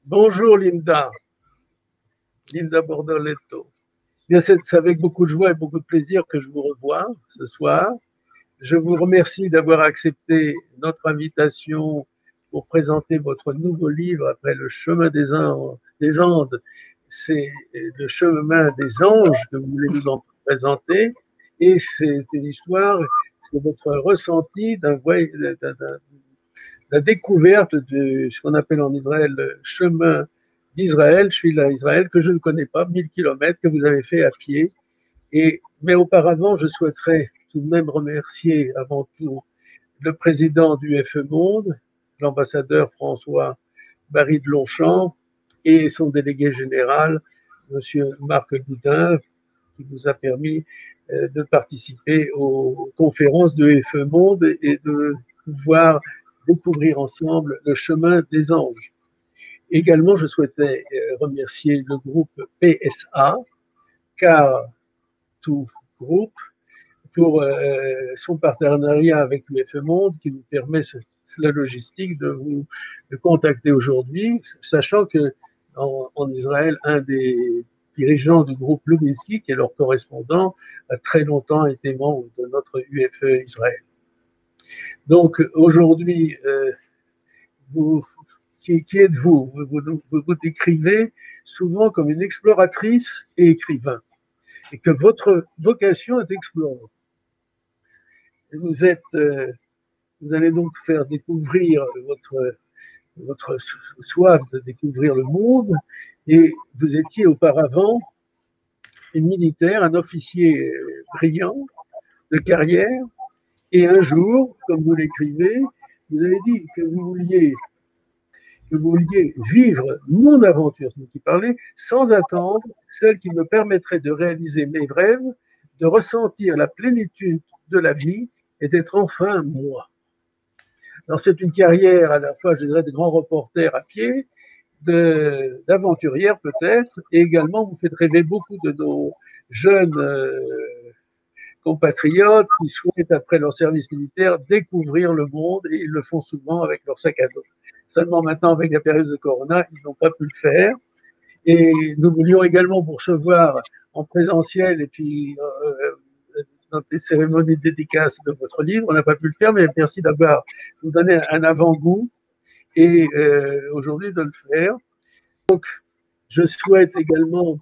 Bonjour Linda Bordoletto. Bien, c'est avec beaucoup de joie et beaucoup de plaisir que je vous revois ce soir. Je vous remercie d'avoir accepté notre invitation pour présenter votre nouveau livre après le chemin des Andes. C'est le chemin des anges que vous voulez nous en présenter. Et c'est l'histoire, c'est votre ressenti la découverte de ce qu'on appelle en Israël le chemin d'Israël, je suis là Israël, que je ne connais pas, 1000 kilomètres que vous avez fait à pied. Mais auparavant, je souhaiterais tout de même remercier avant tout le président du FE Monde, l'ambassadeur François Barry de Longchamp, et son délégué général, monsieur Marc Goudin, qui nous a permis de participer aux conférences de FE Monde et de pouvoir découvrir ensemble le chemin des anges. Également, je souhaitais remercier le groupe PSA, car tout groupe, pour son partenariat avec l'UFE Monde qui nous permet la logistique de vous contacter aujourd'hui, sachant que en Israël, un des dirigeants du groupe Lubinsky, qui est leur correspondant, a très longtemps été membre de notre UFE Israël. Donc aujourd'hui, qui êtes-vous vous décrivez souvent comme une exploratrice et écrivain, et que votre vocation est explorer. Vous allez donc faire découvrir votre soif de découvrir le monde, et vous étiez auparavant une militaire, un officier brillant de carrière, et un jour, comme vous l'écrivez, vous avez dit que vous vouliez vivre mon aventure, c'est vous qui parlez, sans attendre celle qui me permettrait de réaliser mes rêves, de ressentir la plénitude de la vie et d'être enfin moi. Alors c'est une carrière à la fois, je dirais, de grand reporter à pied, d'aventurière peut-être, et également vous faites rêver beaucoup de nos jeunes compatriotes qui souhaitent, après leur service militaire, découvrir le monde, et ils le font souvent avec leur sac à dos. Seulement maintenant, avec la période de Corona, ils n'ont pas pu le faire. Et nous voulions également vous recevoir en présentiel et puis dans des cérémonies de dédicace de votre livre. On n'a pas pu le faire, mais merci d'avoir nous donné un avant-goût et aujourd'hui de le faire. Donc, je souhaite également,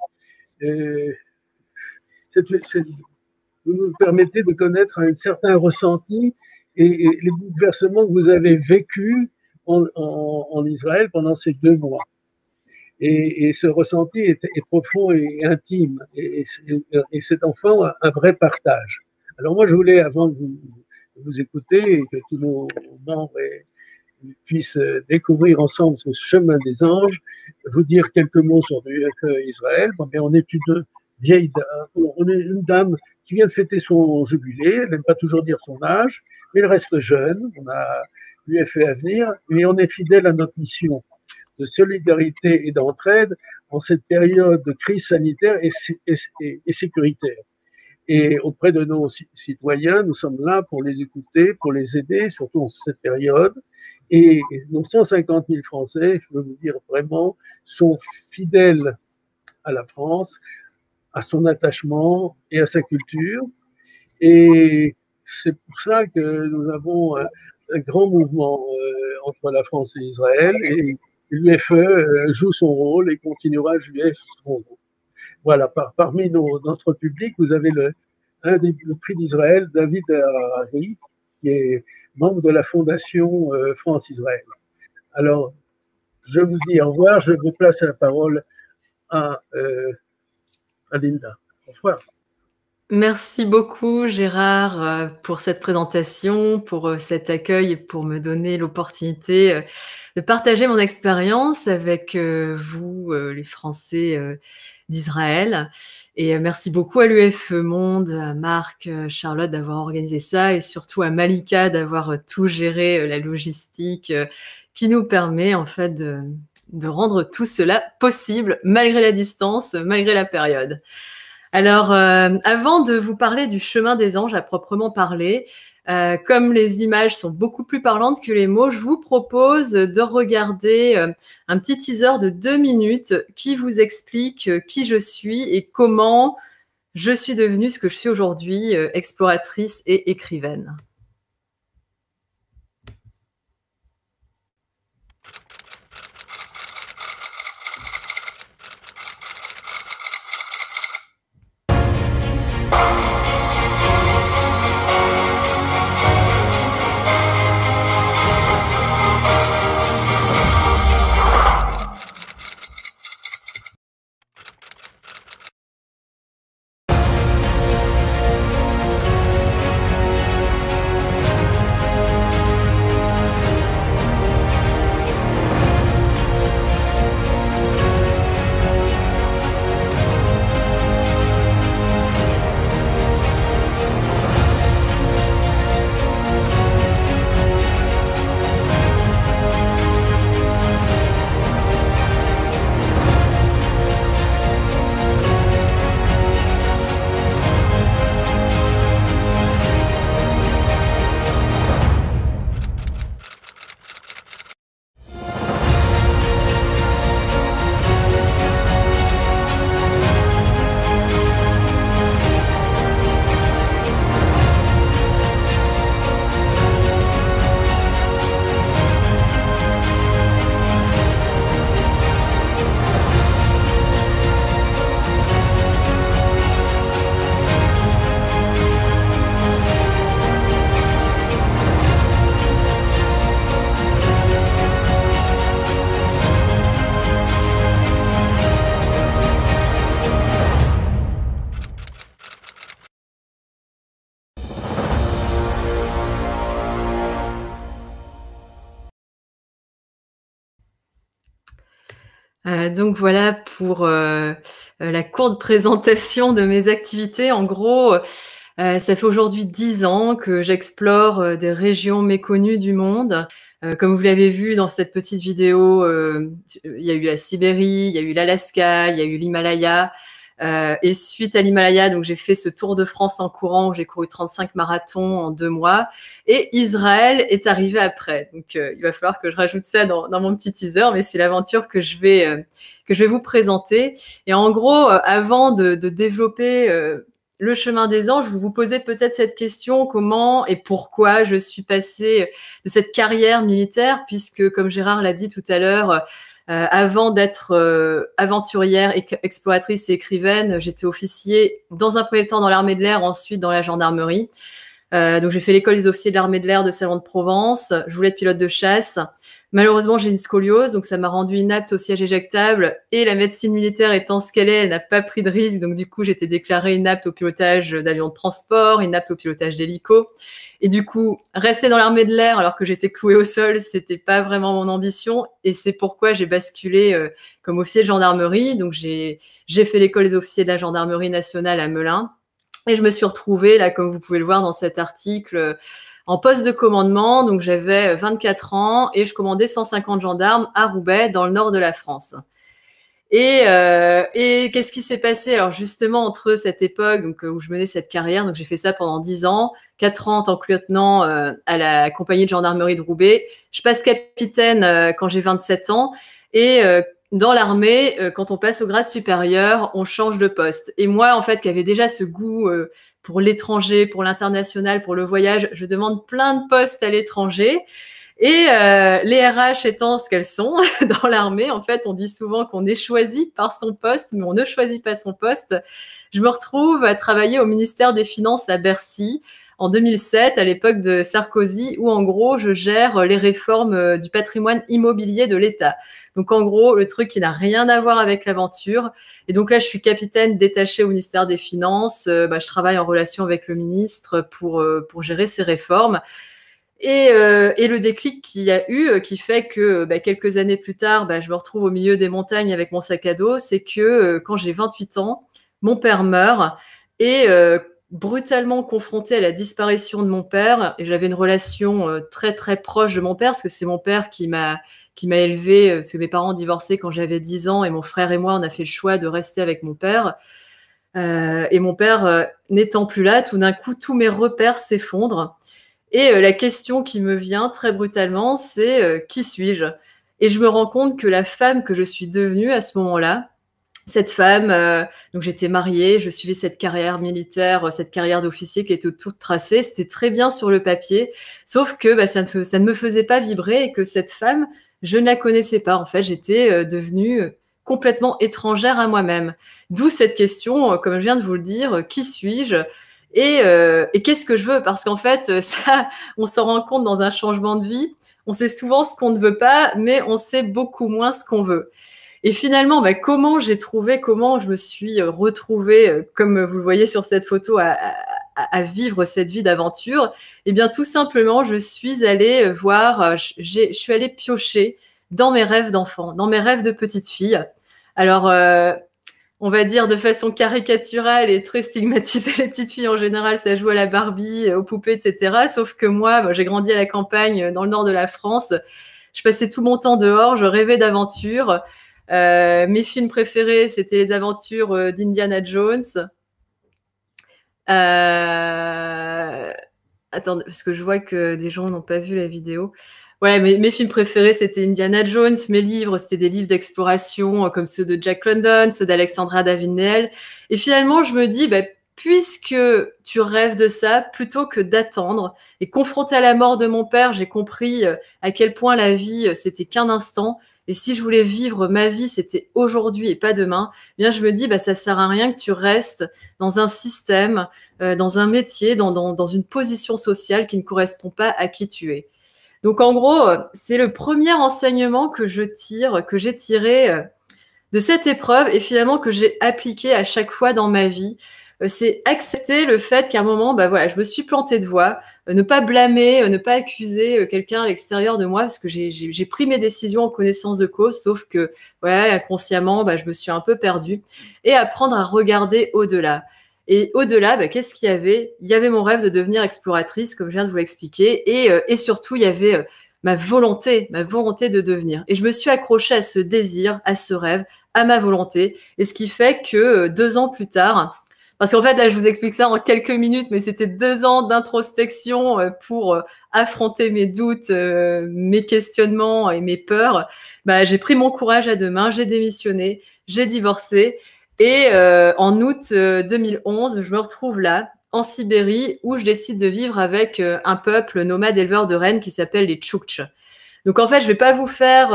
vous nous permettez de connaître un certain ressenti et les bouleversements que vous avez vécus en Israël pendant ces 2 mois. Et ce ressenti est profond et intime, et c'est enfin un vrai partage. Alors moi, je voulais, avant de vous écouter et que tous nos membres puissent découvrir ensemble ce chemin des anges, vous dire quelques mots sur Israël. Bon, bien, on est une dame qui vient de fêter son jubilé, elle n'aime pas toujours dire son âge, mais elle reste jeune, on a l'UFE à venir, mais on est fidèle à notre mission de solidarité et d'entraide en cette période de crise sanitaire et sécuritaire. Et auprès de nos citoyens, nous sommes là pour les écouter, pour les aider, surtout en cette période. Et nos 150 000 Français, je veux vous dire vraiment, sont fidèles à la France, à son attachement et à sa culture. Et c'est pour ça que nous avons un grand mouvement entre la France et Israël. Et l'UFE joue son rôle et continuera à jouer son rôle. Voilà, parmi notre public, vous avez le prix d'Israël, David Harari, qui est membre de la Fondation France-Israël. Alors, je vous dis au revoir, je vous place la parole à Linda. Au revoir. Merci beaucoup Gérard pour cette présentation, pour cet accueil, pour me donner l'opportunité de partager mon expérience avec vous, les Français d'Israël. Et merci beaucoup à l'UFE Monde, à Marc, Charlotte d'avoir organisé ça, et surtout à Malika d'avoir tout géré, la logistique qui nous permet en fait de rendre tout cela possible malgré la distance, malgré la période. Alors, avant de vous parler du chemin des anges à proprement parler, Comme les images sont beaucoup plus parlantes que les mots, je vous propose de regarder un petit teaser de 2 minutes qui vous explique qui je suis et comment je suis devenue ce que je suis aujourd'hui, exploratrice et écrivaine. Donc voilà pour la courte présentation de mes activités. En gros, ça fait aujourd'hui 10 ans que j'explore des régions méconnues du monde. Comme vous l'avez vu dans cette petite vidéo, il y a eu la Sibérie, il y a eu l'Alaska, il y a eu l'Himalaya. Et suite à l'Himalaya, donc j'ai fait ce tour de France en courant où j'ai couru 35 marathons en 2 mois. Et Israël est arrivé après. Donc il va falloir que je rajoute ça dans mon petit teaser, mais c'est l'aventure que je vais vous présenter. Et en gros, avant de développer le chemin des anges, je vais vous poser peut-être cette question: comment et pourquoi je suis passée de cette carrière militaire, puisque comme Gérard l'a dit tout à l'heure, avant d'être aventurière, exploratrice et écrivaine, j'étais officier dans un premier temps dans l'armée de l'air, ensuite dans la gendarmerie. Donc j'ai fait l'école des officiers de l'armée de l'air de Salon-de-Provence. Je voulais être pilote de chasse. Malheureusement, j'ai une scoliose, donc ça m'a rendue inapte au siège éjectable. Et la médecine militaire étant ce qu'elle est, elle n'a pas pris de risque. Donc du coup, j'étais déclarée inapte au pilotage d'avions de transport, inapte au pilotage d'hélico. Et du coup, rester dans l'armée de l'air alors que j'étais clouée au sol, c'était pas vraiment mon ambition. Et c'est pourquoi j'ai basculé comme officier de gendarmerie. Donc j'ai fait l'école des officiers de la gendarmerie nationale à Melun. Et je me suis retrouvée, là, comme vous pouvez le voir dans cet article, en poste de commandement. Donc j'avais 24 ans et je commandais 150 gendarmes à Roubaix, dans le nord de la France. Et qu'est-ce qui s'est passé? Alors justement, entre cette époque donc, où je menais cette carrière, donc j'ai fait ça pendant 10 ans, 4 ans en tant que lieutenant à la compagnie de gendarmerie de Roubaix. Je passe capitaine quand j'ai 27 ans. Et dans l'armée, quand on passe au grade supérieur, on change de poste. Et moi, en fait, qui avait déjà ce goût pour l'étranger, pour l'international, pour le voyage, je demande plein de postes à l'étranger. Et les RH étant ce qu'elles sont dans l'armée, en fait, on dit souvent qu'on est choisi par son poste, mais on ne choisit pas son poste. Je me retrouve à travailler au ministère des Finances à Bercy en 2007, à l'époque de Sarkozy, où en gros, je gère les réformes du patrimoine immobilier de l'État. Donc en gros, le truc qui n'a rien à voir avec l'aventure. Et donc là, je suis capitaine détachée au ministère des Finances. Je travaille en relation avec le ministre pour gérer ces réformes. Et le déclic qu'il y a eu, qui fait que quelques années plus tard, je me retrouve au milieu des montagnes avec mon sac à dos, c'est que quand j'ai 28 ans, mon père meurt et brutalement confrontée à la disparition de mon père. Et j'avais une relation très très proche de mon père, parce que c'est mon père qui m'a élevée, parce que mes parents divorçaient quand j'avais 10 ans, et mon frère et moi, on a fait le choix de rester avec mon père. Et mon père n'étant plus là, tout d'un coup, tous mes repères s'effondrent. Et la question qui me vient très brutalement, c'est qui suis-je? Et je me rends compte que la femme que je suis devenue à ce moment-là, cette femme, donc j'étais mariée, je suivais cette carrière militaire, cette carrière d'officier qui était toute tracée. C'était très bien sur le papier, sauf que bah, ça ne me faisait pas vibrer et que cette femme, je ne la connaissais pas. En fait, j'étais devenue complètement étrangère à moi-même. D'où cette question, comme je viens de vous le dire, qui suis-je et qu'est-ce que je veux? Parce qu'en fait, ça, on s'en rend compte dans un changement de vie. On sait souvent ce qu'on ne veut pas, mais on sait beaucoup moins ce qu'on veut. Et finalement, bah, comment je me suis retrouvée, comme vous le voyez sur cette photo, à vivre cette vie d'aventure? Eh bien, tout simplement, je suis allée voir, je suis allée piocher dans mes rêves d'enfant, dans mes rêves de petite fille. Alors, on va dire de façon caricaturale et très stigmatisée, les petites filles en général, ça joue à la Barbie, aux poupées, etc. Sauf que moi, bah, j'ai grandi à la campagne, dans le nord de la France. Je passais tout mon temps dehors, je rêvais d'aventure. Mes films préférés, c'était les aventures d'Indiana Jones. Attendez, parce que je vois que des gens n'ont pas vu la vidéo. Voilà, mes films préférés, c'était Indiana Jones. Mes livres, c'était des livres d'exploration comme ceux de Jack London, ceux d'Alexandra David-Néel. Et finalement, je me dis, bah, puisque tu rêves de ça, plutôt que d'attendre, et confronté à la mort de mon père, j'ai compris à quel point la vie, c'était qu'un instant. Et si je voulais vivre ma vie, c'était aujourd'hui et pas demain. Eh bien, je me dis, bah, ça sert à rien que tu restes dans un système, dans un métier, dans une position sociale qui ne correspond pas à qui tu es. Donc, en gros, c'est le premier enseignement que j'ai tiré de cette épreuve et finalement que j'ai appliqué à chaque fois dans ma vie. C'est accepter le fait qu'à un moment, bah voilà, je me suis plantée de voie, ne pas blâmer, ne pas accuser quelqu'un à l'extérieur de moi parce que j'ai pris mes décisions en connaissance de cause, sauf que voilà, inconsciemment, bah, je me suis un peu perdue et apprendre à regarder au-delà. Et au-delà, bah, qu'est-ce qu'il y avait? Il y avait mon rêve de devenir exploratrice, comme je viens de vous l'expliquer, et surtout, il y avait ma volonté de devenir. Et je me suis accrochée à ce désir, à ce rêve, à ma volonté. Et ce qui fait que 2 ans plus tard, parce qu'en fait, là, je vous explique ça en quelques minutes, mais c'était 2 ans d'introspection pour affronter mes doutes, mes questionnements et mes peurs. Bah, j'ai pris mon courage à 2 mains, j'ai démissionné, j'ai divorcé. Et en août 2011, je me retrouve là, en Sibérie, où je décide de vivre avec un peuple nomade éleveur de rennes qui s'appelle les Tchoukches. Donc en fait, je vais pas vous faire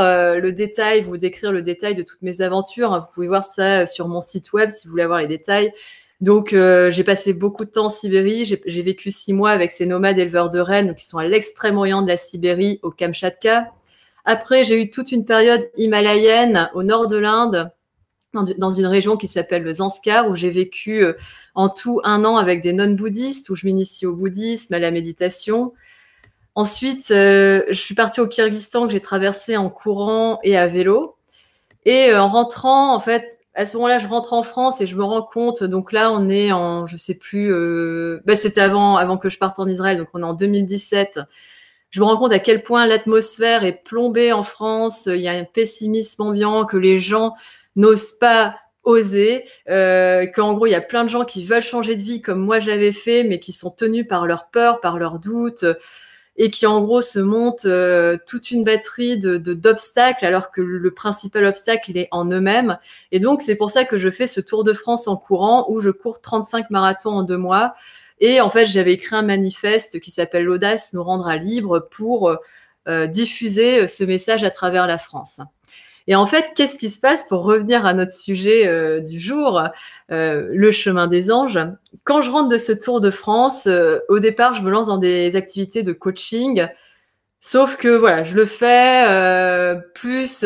vous décrire le détail de toutes mes aventures. Hein. Vous pouvez voir ça sur mon site web si vous voulez avoir les détails. Donc j'ai passé beaucoup de temps en Sibérie. J'ai vécu 6 mois avec ces nomades éleveurs de rennes qui sont à l'extrême orient de la Sibérie, au Kamchatka. Après, j'ai eu toute une période himalayenne au nord de l'Inde, dans une région qui s'appelle le Zanskar, où j'ai vécu en tout 1 an avec des nonnes bouddhistes, où je m'initie au bouddhisme, à la méditation. Ensuite, je suis partie au Kyrgyzstan que j'ai traversé en courant et à vélo. Et en rentrant, en fait, à ce moment-là, je rentre en France et je me rends compte, donc là, on est en, je sais plus, bah, c'était avant que je parte en Israël, donc on est en 2017. Je me rends compte à quel point l'atmosphère est plombée en France, il y a un pessimisme ambiant, que les gens n'osent pas oser, qu'en gros, il y a plein de gens qui veulent changer de vie comme moi j'avais fait, mais qui sont tenus par leurs peurs, par leurs doutes, et qui en gros se montent toute une batterie d'obstacles, alors que le principal obstacle, il est en eux-mêmes. Et donc, c'est pour ça que je fais ce Tour de France en courant, où je cours 35 marathons en 2 mois. Et en fait, j'avais écrit un manifeste qui s'appelle «L'audace nous rendra libres» pour diffuser ce message à travers la France. Et en fait, qu'est-ce qui se passe pour revenir à notre sujet du jour, le chemin des anges? Quand je rentre de ce Tour de France, au départ, je me lance dans des activités de coaching, sauf que voilà, je le fais plus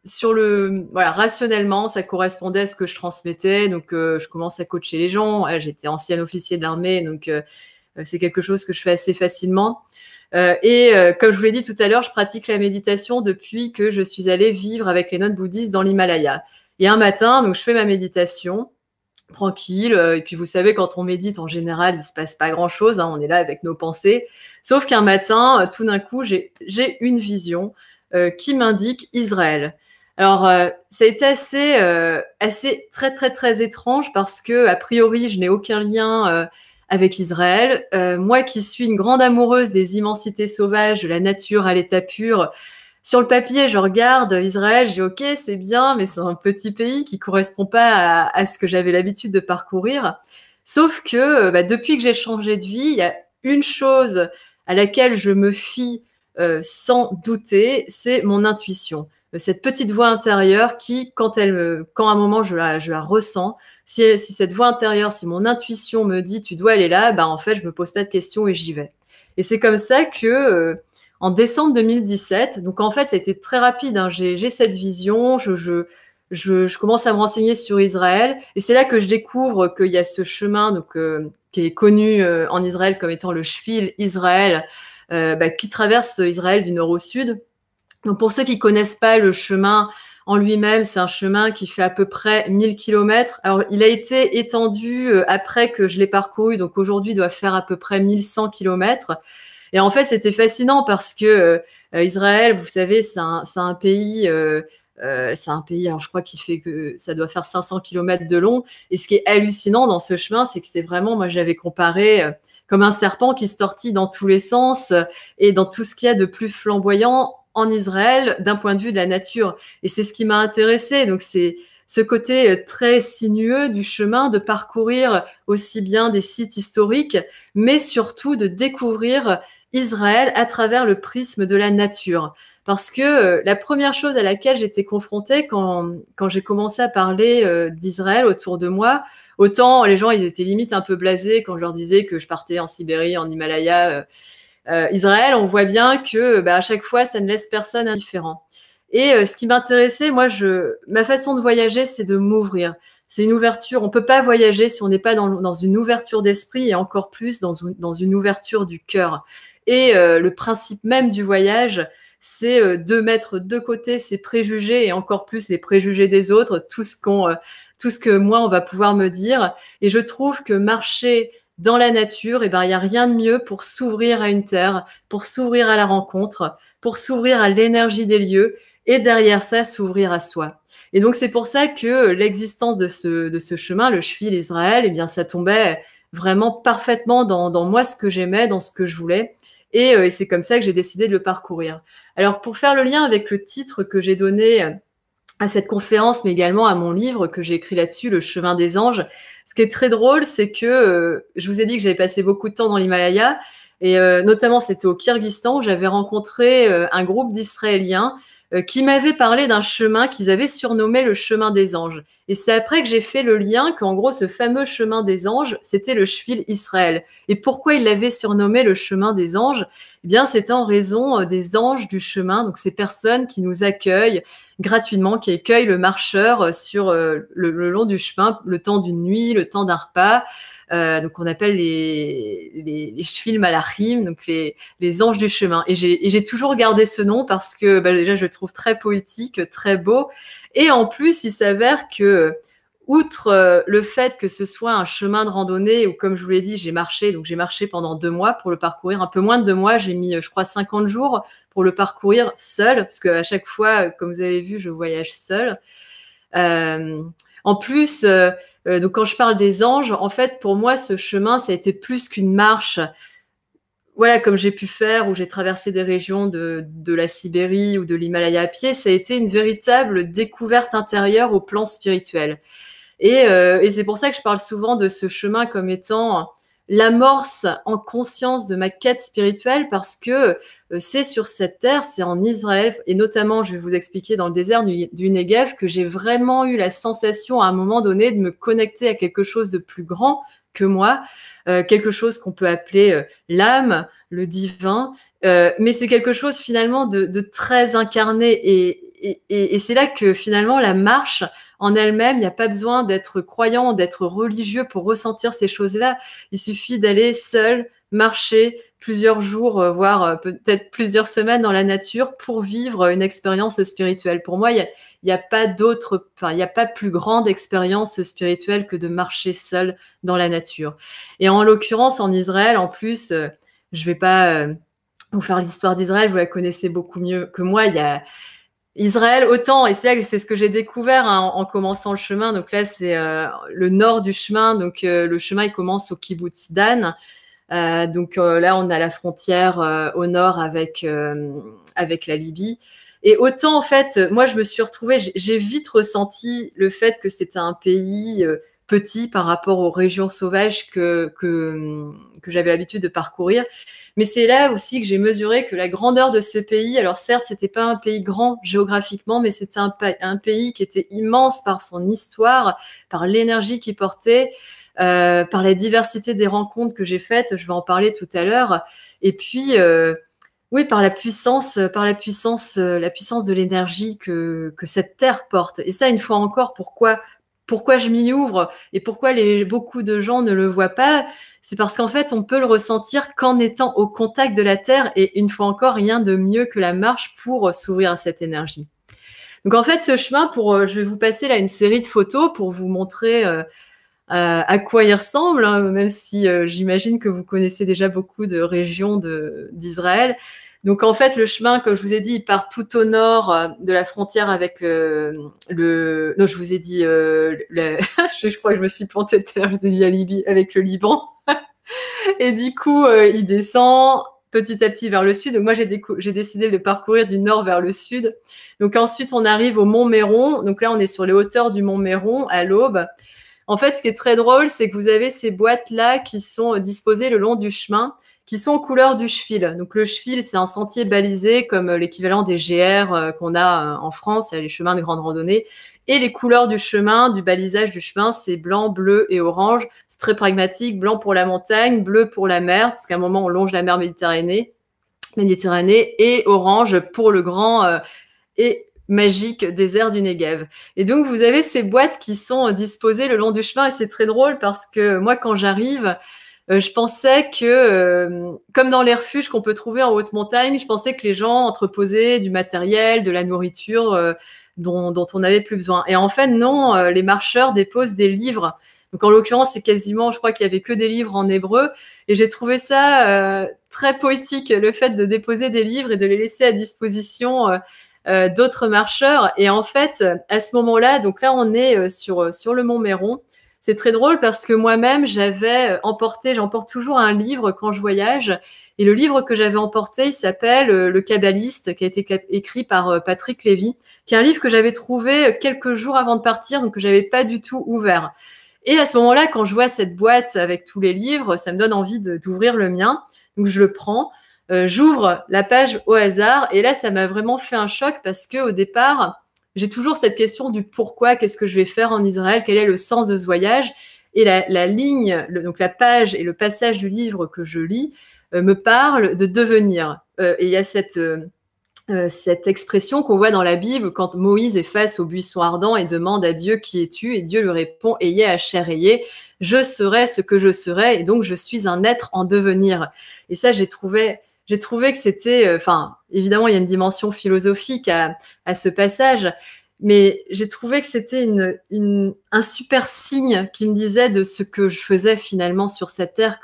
sur le voilà, rationnellement, ça correspondait à ce que je transmettais, donc je commence à coacher les gens. J'étais ancienne officier de l'armée, donc c'est quelque chose que je fais assez facilement. Comme je vous l'ai dit tout à l'heure, je pratique la méditation depuis que je suis allée vivre avec les nonnes bouddhistes dans l'Himalaya. Et un matin, donc je fais ma méditation tranquille. Et puis vous savez, quand on médite, en général, il se passe pas grand-chose. Hein, on est là avec nos pensées. Sauf qu'un matin, tout d'un coup, j'ai une vision qui m'indique Israël. Alors, ça a été assez très, très, très étrange parce que, a priori, je n'ai aucun lien avec Israël. Moi qui suis une grande amoureuse des immensités sauvages, de la nature à l'état pur, sur le papier, je regarde Israël, je dis ok, c'est bien, mais c'est un petit pays qui correspond pas à ce que j'avais l'habitude de parcourir. Sauf que depuis que j'ai changé de vie, il y a une chose à laquelle je me fie sans douter, c'est mon intuition. Cette petite voix intérieure qui, quand à un moment je la ressens, si cette voix intérieure, si mon intuition me dit tu dois aller là, en fait je me pose pas de questions et j'y vais. Et c'est comme ça que en décembre 2017, donc en fait ça a été très rapide, hein, j'ai cette vision, je commence à me renseigner sur Israël et c'est là que je découvre qu'il y a ce chemin donc, qui est connu en Israël comme étant le Shvil Israël, qui traverse Israël du nord au sud. Donc pour ceux qui connaissent pas le chemin en lui-même, c'est un chemin qui fait à peu près 1000 kilomètres. Alors il a été étendu après que je l'ai parcouru, donc aujourd'hui il doit faire à peu près 1100 kilomètres. Et en fait c'était fascinant parce que Israël, vous savez, c'est un pays... alors je crois qu'il fait que ça doit faire 500 kilomètres de long. Et ce qui est hallucinant dans ce chemin, c'est que c'est vraiment, moi j'avais comparé comme un serpent qui se tortille dans tous les sens et dans tout ce qu'il y a de plus flamboyant en Israël d'un point de vue de la nature. Et c'est ce qui m'a intéressée. Donc c'est ce côté très sinueux du chemin, de parcourir aussi bien des sites historiques, mais surtout de découvrir Israël à travers le prisme de la nature. Parce que la première chose à laquelle j'étais confrontée quand j'ai commencé à parler d'Israël autour de moi, autant les gens ils étaient limite un peu blasés quand je leur disais que je partais en Sibérie, en Himalaya. Israël, on voit bien que à chaque fois, ça ne laisse personne indifférent. Et ce qui m'intéressait, moi, ma façon de voyager, c'est de m'ouvrir. C'est une ouverture. On peut pas voyager si on n'est pas dans une ouverture d'esprit et encore plus dans une ouverture du cœur. Et le principe même du voyage, c'est de mettre de côté ses préjugés et encore plus les préjugés des autres, tout ce que moi, on va pouvoir me dire. Et je trouve que marcher dans la nature, il n'y a rien de mieux pour s'ouvrir à une terre, pour s'ouvrir à la rencontre, pour s'ouvrir à l'énergie des lieux et derrière ça, s'ouvrir à soi. Et donc, c'est pour ça que l'existence de ce chemin, le Shvil Israël, ça tombait vraiment parfaitement dans moi, ce que j'aimais, dans ce que je voulais. Et c'est comme ça que j'ai décidé de le parcourir. Alors, pour faire le lien avec le titre que j'ai donné à cette conférence, mais également à mon livre que j'ai écrit là-dessus, Le chemin des anges. Ce qui est très drôle, c'est que je vous ai dit que j'avais passé beaucoup de temps dans l'Himalaya, et notamment c'était au Kyrgyzstan où j'avais rencontré un groupe d'Israéliens qui m'avaient parlé d'un chemin qu'ils avaient surnommé le chemin des anges. Et c'est après que j'ai fait le lien qu'en gros, ce fameux chemin des anges, c'était le Shvil Israël. Et pourquoi ils l'avaient surnommé le chemin des anges? Eh bien, c'était en raison des anges du chemin, donc ces personnes qui nous accueillent gratuitement, qui accueillent le marcheur sur le long du chemin, le temps d'une nuit, le temps d'un repas. Donc on appelle les Shvil Malachim, donc les anges du chemin. Et j'ai toujours gardé ce nom parce que déjà je le trouve très poétique, très beau. Et en plus, il s'avère que outre le fait que ce soit un chemin de randonnée où, comme je vous l'ai dit, j'ai marché pendant 2 mois pour le parcourir, un peu moins de 2 mois, j'ai mis, je crois, 50 jours pour le parcourir seule, parce qu'à chaque fois, comme vous avez vu, je voyage seule. En plus, donc quand je parle des anges, en fait, pour moi, ce chemin, ça a été plus qu'une marche. Voilà, comme j'ai pu faire, où j'ai traversé des régions de la Sibérie ou de l'Himalaya à pied, ça a été une véritable découverte intérieure au plan spirituel. Et c'est pour ça que je parle souvent de ce chemin comme étant l'amorce en conscience de ma quête spirituelle, parce que c'est sur cette terre, c'est en Israël, et notamment, je vais vous expliquer, dans le désert du Negev, que j'ai vraiment eu la sensation à un moment donné de me connecter à quelque chose de plus grand que moi, quelque chose qu'on peut appeler l'âme, le divin, mais c'est quelque chose finalement de très incarné, et c'est là que finalement la marche en elle-même, il n'y a pas besoin d'être croyant, d'être religieux pour ressentir ces choses-là. Il suffit d'aller seul, marcher plusieurs jours, voire peut-être plusieurs semaines dans la nature pour vivre une expérience spirituelle. Pour moi, il n'y a pas plus grande expérience spirituelle que de marcher seul dans la nature. Et en l'occurrence, en Israël, en plus, je ne vais pas vous faire l'histoire d'Israël, vous la connaissez beaucoup mieux que moi. Israël, autant, et c'est ce que j'ai découvert hein, en commençant le chemin. Donc là, c'est le nord du chemin. Donc le chemin, il commence au kibbutz Dan. Donc là, on a la frontière au nord avec la Libye. Et autant, en fait, moi, je me suis retrouvée, j'ai vite ressenti le fait que c'était un pays petit par rapport aux régions sauvages que j'avais l'habitude de parcourir. Mais c'est là aussi que j'ai mesuré que la grandeur de ce pays, alors certes, c'était pas un pays grand géographiquement, mais c'était un pays qui était immense par son histoire, par l'énergie qu'il portait, par la diversité des rencontres que j'ai faites, je vais en parler tout à l'heure, et puis oui, par la puissance de l'énergie que cette terre porte. Et ça, une fois encore, pourquoi je m'y ouvre et pourquoi beaucoup de gens ne le voient pas, c'est parce qu'en fait, on peut le ressentir qu'en étant au contact de la terre, et une fois encore, rien de mieux que la marche pour s'ouvrir à cette énergie. Donc en fait, ce chemin, je vais vous passer là une série de photos pour vous montrer à quoi il ressemble, hein, même si j'imagine que vous connaissez déjà beaucoup de régions d'Israël. Donc en fait, le chemin, comme je vous ai dit, il part tout au nord de la frontière avec Non, je vous ai dit... je crois que je me suis plantée tout à l'heure, je vous ai dit la Libye avec le Liban. Et du coup, il descend petit à petit vers le sud. Donc moi, j'ai décidé de parcourir du nord vers le sud. Donc ensuite, on arrive au Mont Méron. Donc là, on est sur les hauteurs du Mont Méron à l'aube. En fait, ce qui est très drôle, c'est que vous avez ces boîtes-là qui sont disposées le long du chemin, qui sont aux couleurs du Schwil. Donc le Schwil, c'est un sentier balisé comme l'équivalent des GR qu'on a en France, les chemins de grande randonnée. Et les couleurs du chemin, du balisage du chemin, c'est blanc, bleu et orange. C'est très pragmatique, blanc pour la montagne, bleu pour la mer, parce qu'à un moment, on longe la mer Méditerranée, et orange pour le grand et magique désert du Negev. Et donc, vous avez ces boîtes qui sont disposées le long du chemin, et c'est très drôle parce que moi, quand j'arrive, je pensais que, comme dans les refuges qu'on peut trouver en haute montagne, je pensais que les gens entreposaient du matériel, de la nourriture dont on n'avait plus besoin. Et en fait, non, les marcheurs déposent des livres. Donc, en l'occurrence, c'est quasiment, je crois qu'il y avait que des livres en hébreu. Et j'ai trouvé ça très poétique, le fait de déposer des livres et de les laisser à disposition d'autres marcheurs. Et en fait, à ce moment-là, donc là, on est sur le Mont Méron. C'est très drôle parce que moi-même, j'emporte toujours un livre quand je voyage. Et le livre que j'avais emporté, il s'appelle Le Kabbaliste, qui a été écrit par Patrick Lévy, qui est un livre que j'avais trouvé quelques jours avant de partir, donc que j'avais pas du tout ouvert. Et à ce moment-là, quand je vois cette boîte avec tous les livres, ça me donne envie d'ouvrir le mien. Donc je le prends. J'ouvre la page au hasard et là, ça m'a vraiment fait un choc parce qu'au départ, j'ai toujours cette question du pourquoi, qu'est-ce que je vais faire en Israël, quel est le sens de ce voyage. Et la ligne, donc la page et le passage du livre que je lis me parle de devenir. Et il y a cette expression qu'on voit dans la Bible quand Moïse est face au buisson ardent et demande à Dieu qui es-tu, et Dieu lui répond ayez Asher ayez, je serai ce que je serai, et donc je suis un être en devenir. Et ça, j'ai trouvé que c'était, évidemment, il y a une dimension philosophique à ce passage, mais j'ai trouvé que c'était un super signe qui me disait de ce que je faisais finalement sur cette terre,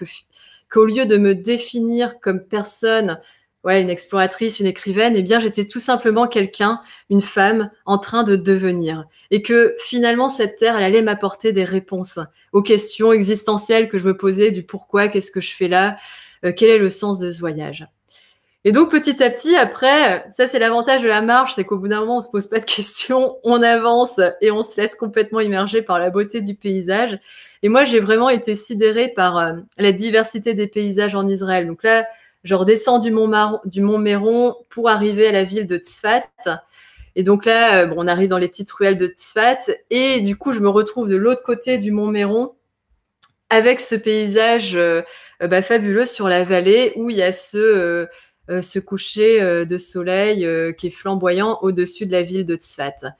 qu'au lieu de me définir comme personne, une exploratrice, une écrivaine, eh bien, j'étais tout simplement quelqu'un, une femme, en train de devenir. Et que finalement, cette terre, elle allait m'apporter des réponses aux questions existentielles que je me posais, du pourquoi, qu'est-ce que je fais là, quel est le sens de ce voyage. Et donc, petit à petit, après, ça, c'est l'avantage de la marche, c'est qu'au bout d'un moment, on se pose pas de questions, on avance et on se laisse complètement immerger par la beauté du paysage. Et moi, j'ai vraiment été sidérée par la diversité des paysages en Israël. Donc là, je redescends du Mont Méron pour arriver à la ville de Tzfat. Et donc là, on arrive dans les petites ruelles de Tzfat. Et du coup, je me retrouve de l'autre côté du Mont Méron avec ce paysage fabuleux sur la vallée où il y a ce coucher de soleil qui est flamboyant au-dessus de la ville de Tzfat.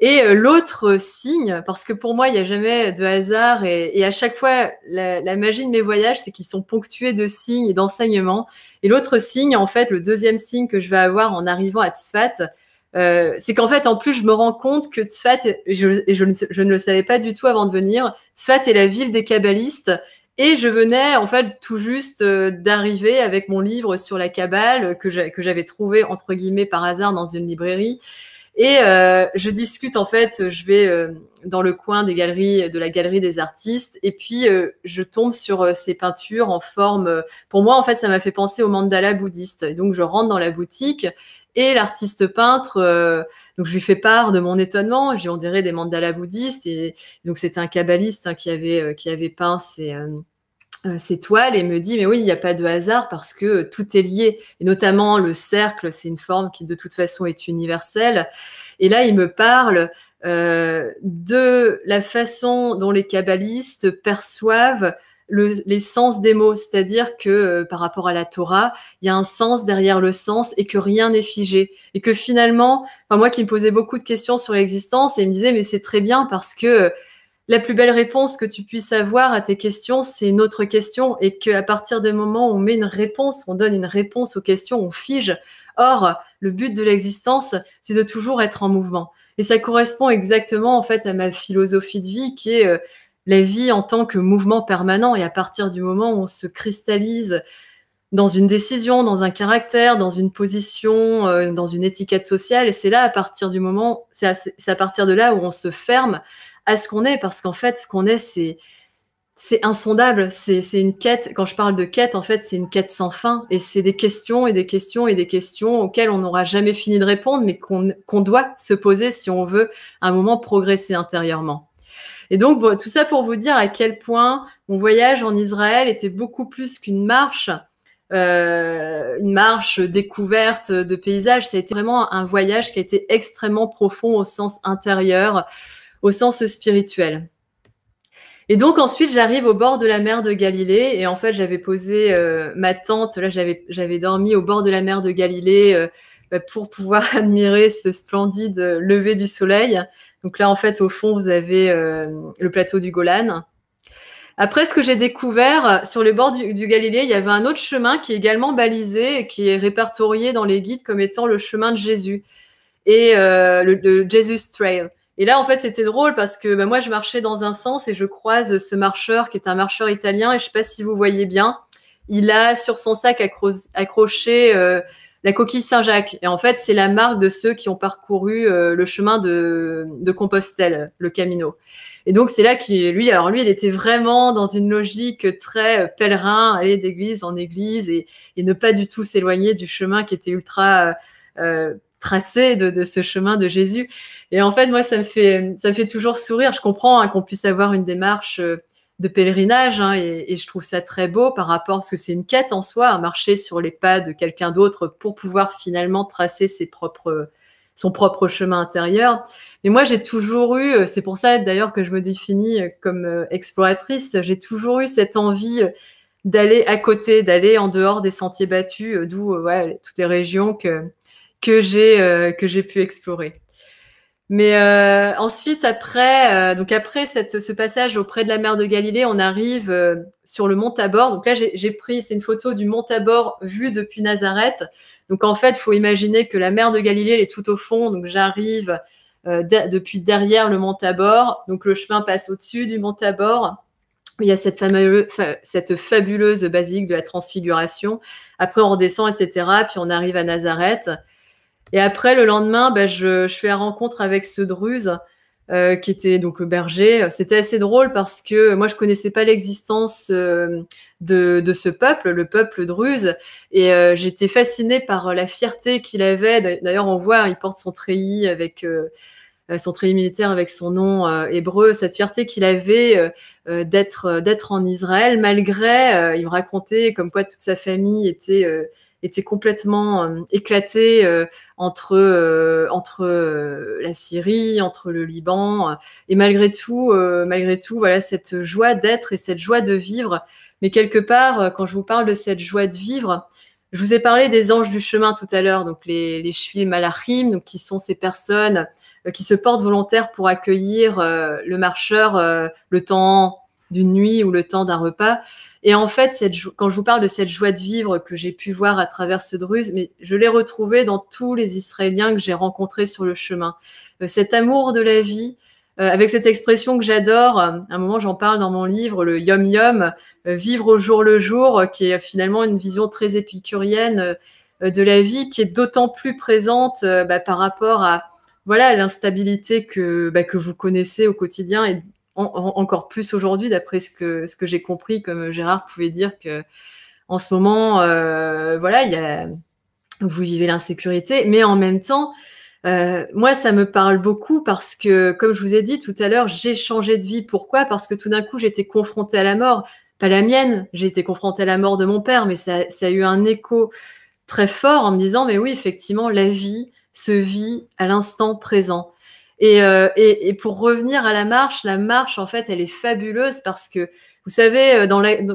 Et l'autre signe, parce que pour moi, il n'y a jamais de hasard, et à chaque fois, la magie de mes voyages, c'est qu'ils sont ponctués de signes et d'enseignements. Et l'autre signe, en fait, le deuxième signe que je vais avoir en arrivant à Tzfat, c'est qu'en fait, en plus, je me rends compte que Tzfat, je ne le savais pas du tout avant de venir, Tzfat est la ville des kabbalistes. Et je venais, en fait, tout juste d'arriver avec mon livre sur la Kabbale que j'avais trouvé, entre guillemets, par hasard dans une librairie. Et je discute, en fait, je vais dans le coin de la galerie des artistes, et puis je tombe sur ces peintures en forme. Pour moi, en fait, ça m'a fait penser au mandala bouddhiste. Et donc, je rentre dans la boutique et l'artiste peintre, donc je lui fais part de mon étonnement. Je lui dis, on dirait des mandalas bouddhistes. Et donc, c'était un kabbaliste qui avait peint ces toiles, et me dit, mais oui, il n'y a pas de hasard parce que tout est lié. Et notamment le cercle, c'est une forme qui de toute façon est universelle. Et là, il me parle de la façon dont les kabbalistes perçoivent les sens des mots, c'est-à-dire que par rapport à la Torah, il y a un sens derrière le sens et que rien n'est figé. Et que finalement, enfin, moi qui me posais beaucoup de questions sur l'existence, et il me disait, mais c'est très bien parce que la plus belle réponse que tu puisses avoir à tes questions, c'est une autre question, et qu'à partir du moment où on met une réponse, on donne une réponse aux questions, on fige. Or, le but de l'existence, c'est de toujours être en mouvement. Et ça correspond exactement, en fait, à ma philosophie de vie, qui est la vie en tant que mouvement permanent. Et à partir du moment où on se cristallise dans une décision, dans un caractère, dans une position, dans une étiquette sociale, et c'est là, à partir du moment, c'est à partir de là où on se ferme à ce qu'on est, parce qu'en fait, ce qu'on est, c'est insondable, c'est une quête. Quand je parle de quête, en fait, c'est une quête sans fin, et c'est des questions et des questions et des questions auxquelles on n'aura jamais fini de répondre, mais qu'on doit se poser si on veut à un moment progresser intérieurement. Et donc, bon, tout ça pour vous dire à quel point mon voyage en Israël était beaucoup plus qu'une marche découverte de paysages. Ça a été vraiment un voyage qui a été extrêmement profond au sens intérieur, au sens spirituel. Et donc ensuite, j'arrive au bord de la mer de Galilée, et en fait, j'avais posé ma tente. Là, j'avais dormi au bord de la mer de Galilée pour pouvoir admirer ce splendide lever du soleil. Donc là, en fait, au fond, vous avez le plateau du Golan. Après, ce que j'ai découvert, sur les bords du Galilée, il y avait un autre chemin qui est également balisé et qui est répertorié dans les guides comme étant le chemin de Jésus, et le Jesus Trail. Et là, en fait, c'était drôle parce que moi, je marchais dans un sens et je croise ce marcheur qui est un marcheur italien, et je ne sais pas si vous voyez bien, il a sur son sac accroché la coquille Saint-Jacques. Et en fait, c'est la marque de ceux qui ont parcouru le chemin de Compostelle, le Camino. Et donc, c'est là qu'il, lui, il était vraiment dans une logique très pèlerin, aller d'église en église, et ne pas du tout s'éloigner du chemin qui était ultra tracé de ce chemin de Jésus. Et en fait, moi, ça me fait toujours sourire. Je comprends qu'on puisse avoir une démarche de pèlerinage, et je trouve ça très beau par rapport, parce que c'est une quête en soi, à marcher sur les pas de quelqu'un d'autre pour pouvoir finalement tracer son propre chemin intérieur. Mais moi, j'ai toujours eu, c'est pour ça d'ailleurs que je me définis comme exploratrice, j'ai toujours eu cette envie d'aller à côté, d'aller en dehors des sentiers battus, d'où toutes les régions que j'ai pu explorer. Mais ensuite, après ce passage auprès de la mer de Galilée, on arrive sur le mont Tabor. Donc là, j'ai pris, c'est une photo du mont Tabor vue depuis Nazareth. Donc en fait, il faut imaginer que la mer de Galilée, elle est tout au fond. Donc j'arrive depuis derrière le mont Tabor. Donc le chemin passe au-dessus du mont Tabor. Il y a cette fabuleuse basilique de la Transfiguration. Après, on redescend, etc. Puis on arrive à Nazareth. Et après, le lendemain, je fais la rencontre avec ce Druse, qui était donc le berger. C'était assez drôle parce que moi, je connaissais pas l'existence de ce peuple, le peuple Druze. Et j'étais fascinée par la fierté qu'il avait. D'ailleurs, on voit, il porte son treillis avec son treillis militaire avec son nom hébreu. Cette fierté qu'il avait d'être en Israël, malgré, il me racontait comme quoi toute sa famille était complètement éclatée entre la Syrie, entre le Liban, et malgré tout, voilà, cette joie d'être et cette joie de vivre. Mais quelque part, quand je vous parle de cette joie de vivre, je vous ai parlé des anges du chemin tout à l'heure, donc les Shvil Malachim, donc qui sont ces personnes qui se portent volontaires pour accueillir le marcheur le temps d'une nuit ou le temps d'un repas. Et en fait, quand je vous parle de cette joie de vivre que j'ai pu voir à travers ce Druze, mais je l'ai retrouvée dans tous les Israéliens que j'ai rencontrés sur le chemin. Cet amour de la vie, avec cette expression que j'adore, à un moment j'en parle dans mon livre, le Yom Yom, vivre au jour le jour, qui est finalement une vision très épicurienne de la vie, qui est d'autant plus présente par rapport à voilà, l'instabilité que vous connaissez au quotidien et encore plus aujourd'hui, d'après ce que j'ai compris, comme Gérard pouvait dire qu'en ce moment, voilà, vous vivez l'insécurité, mais en même temps, moi, ça me parle beaucoup parce que, comme je vous ai dit tout à l'heure, j'ai changé de vie. Pourquoi? Parce que tout d'un coup, j'étais confrontée à la mort. Pas la mienne, j'ai été confrontée à la mort de mon père, mais ça a eu un écho très fort en me disant, mais oui, effectivement, la vie se vit à l'instant présent. Et pour revenir à la marche, en fait, elle est fabuleuse parce que, vous savez,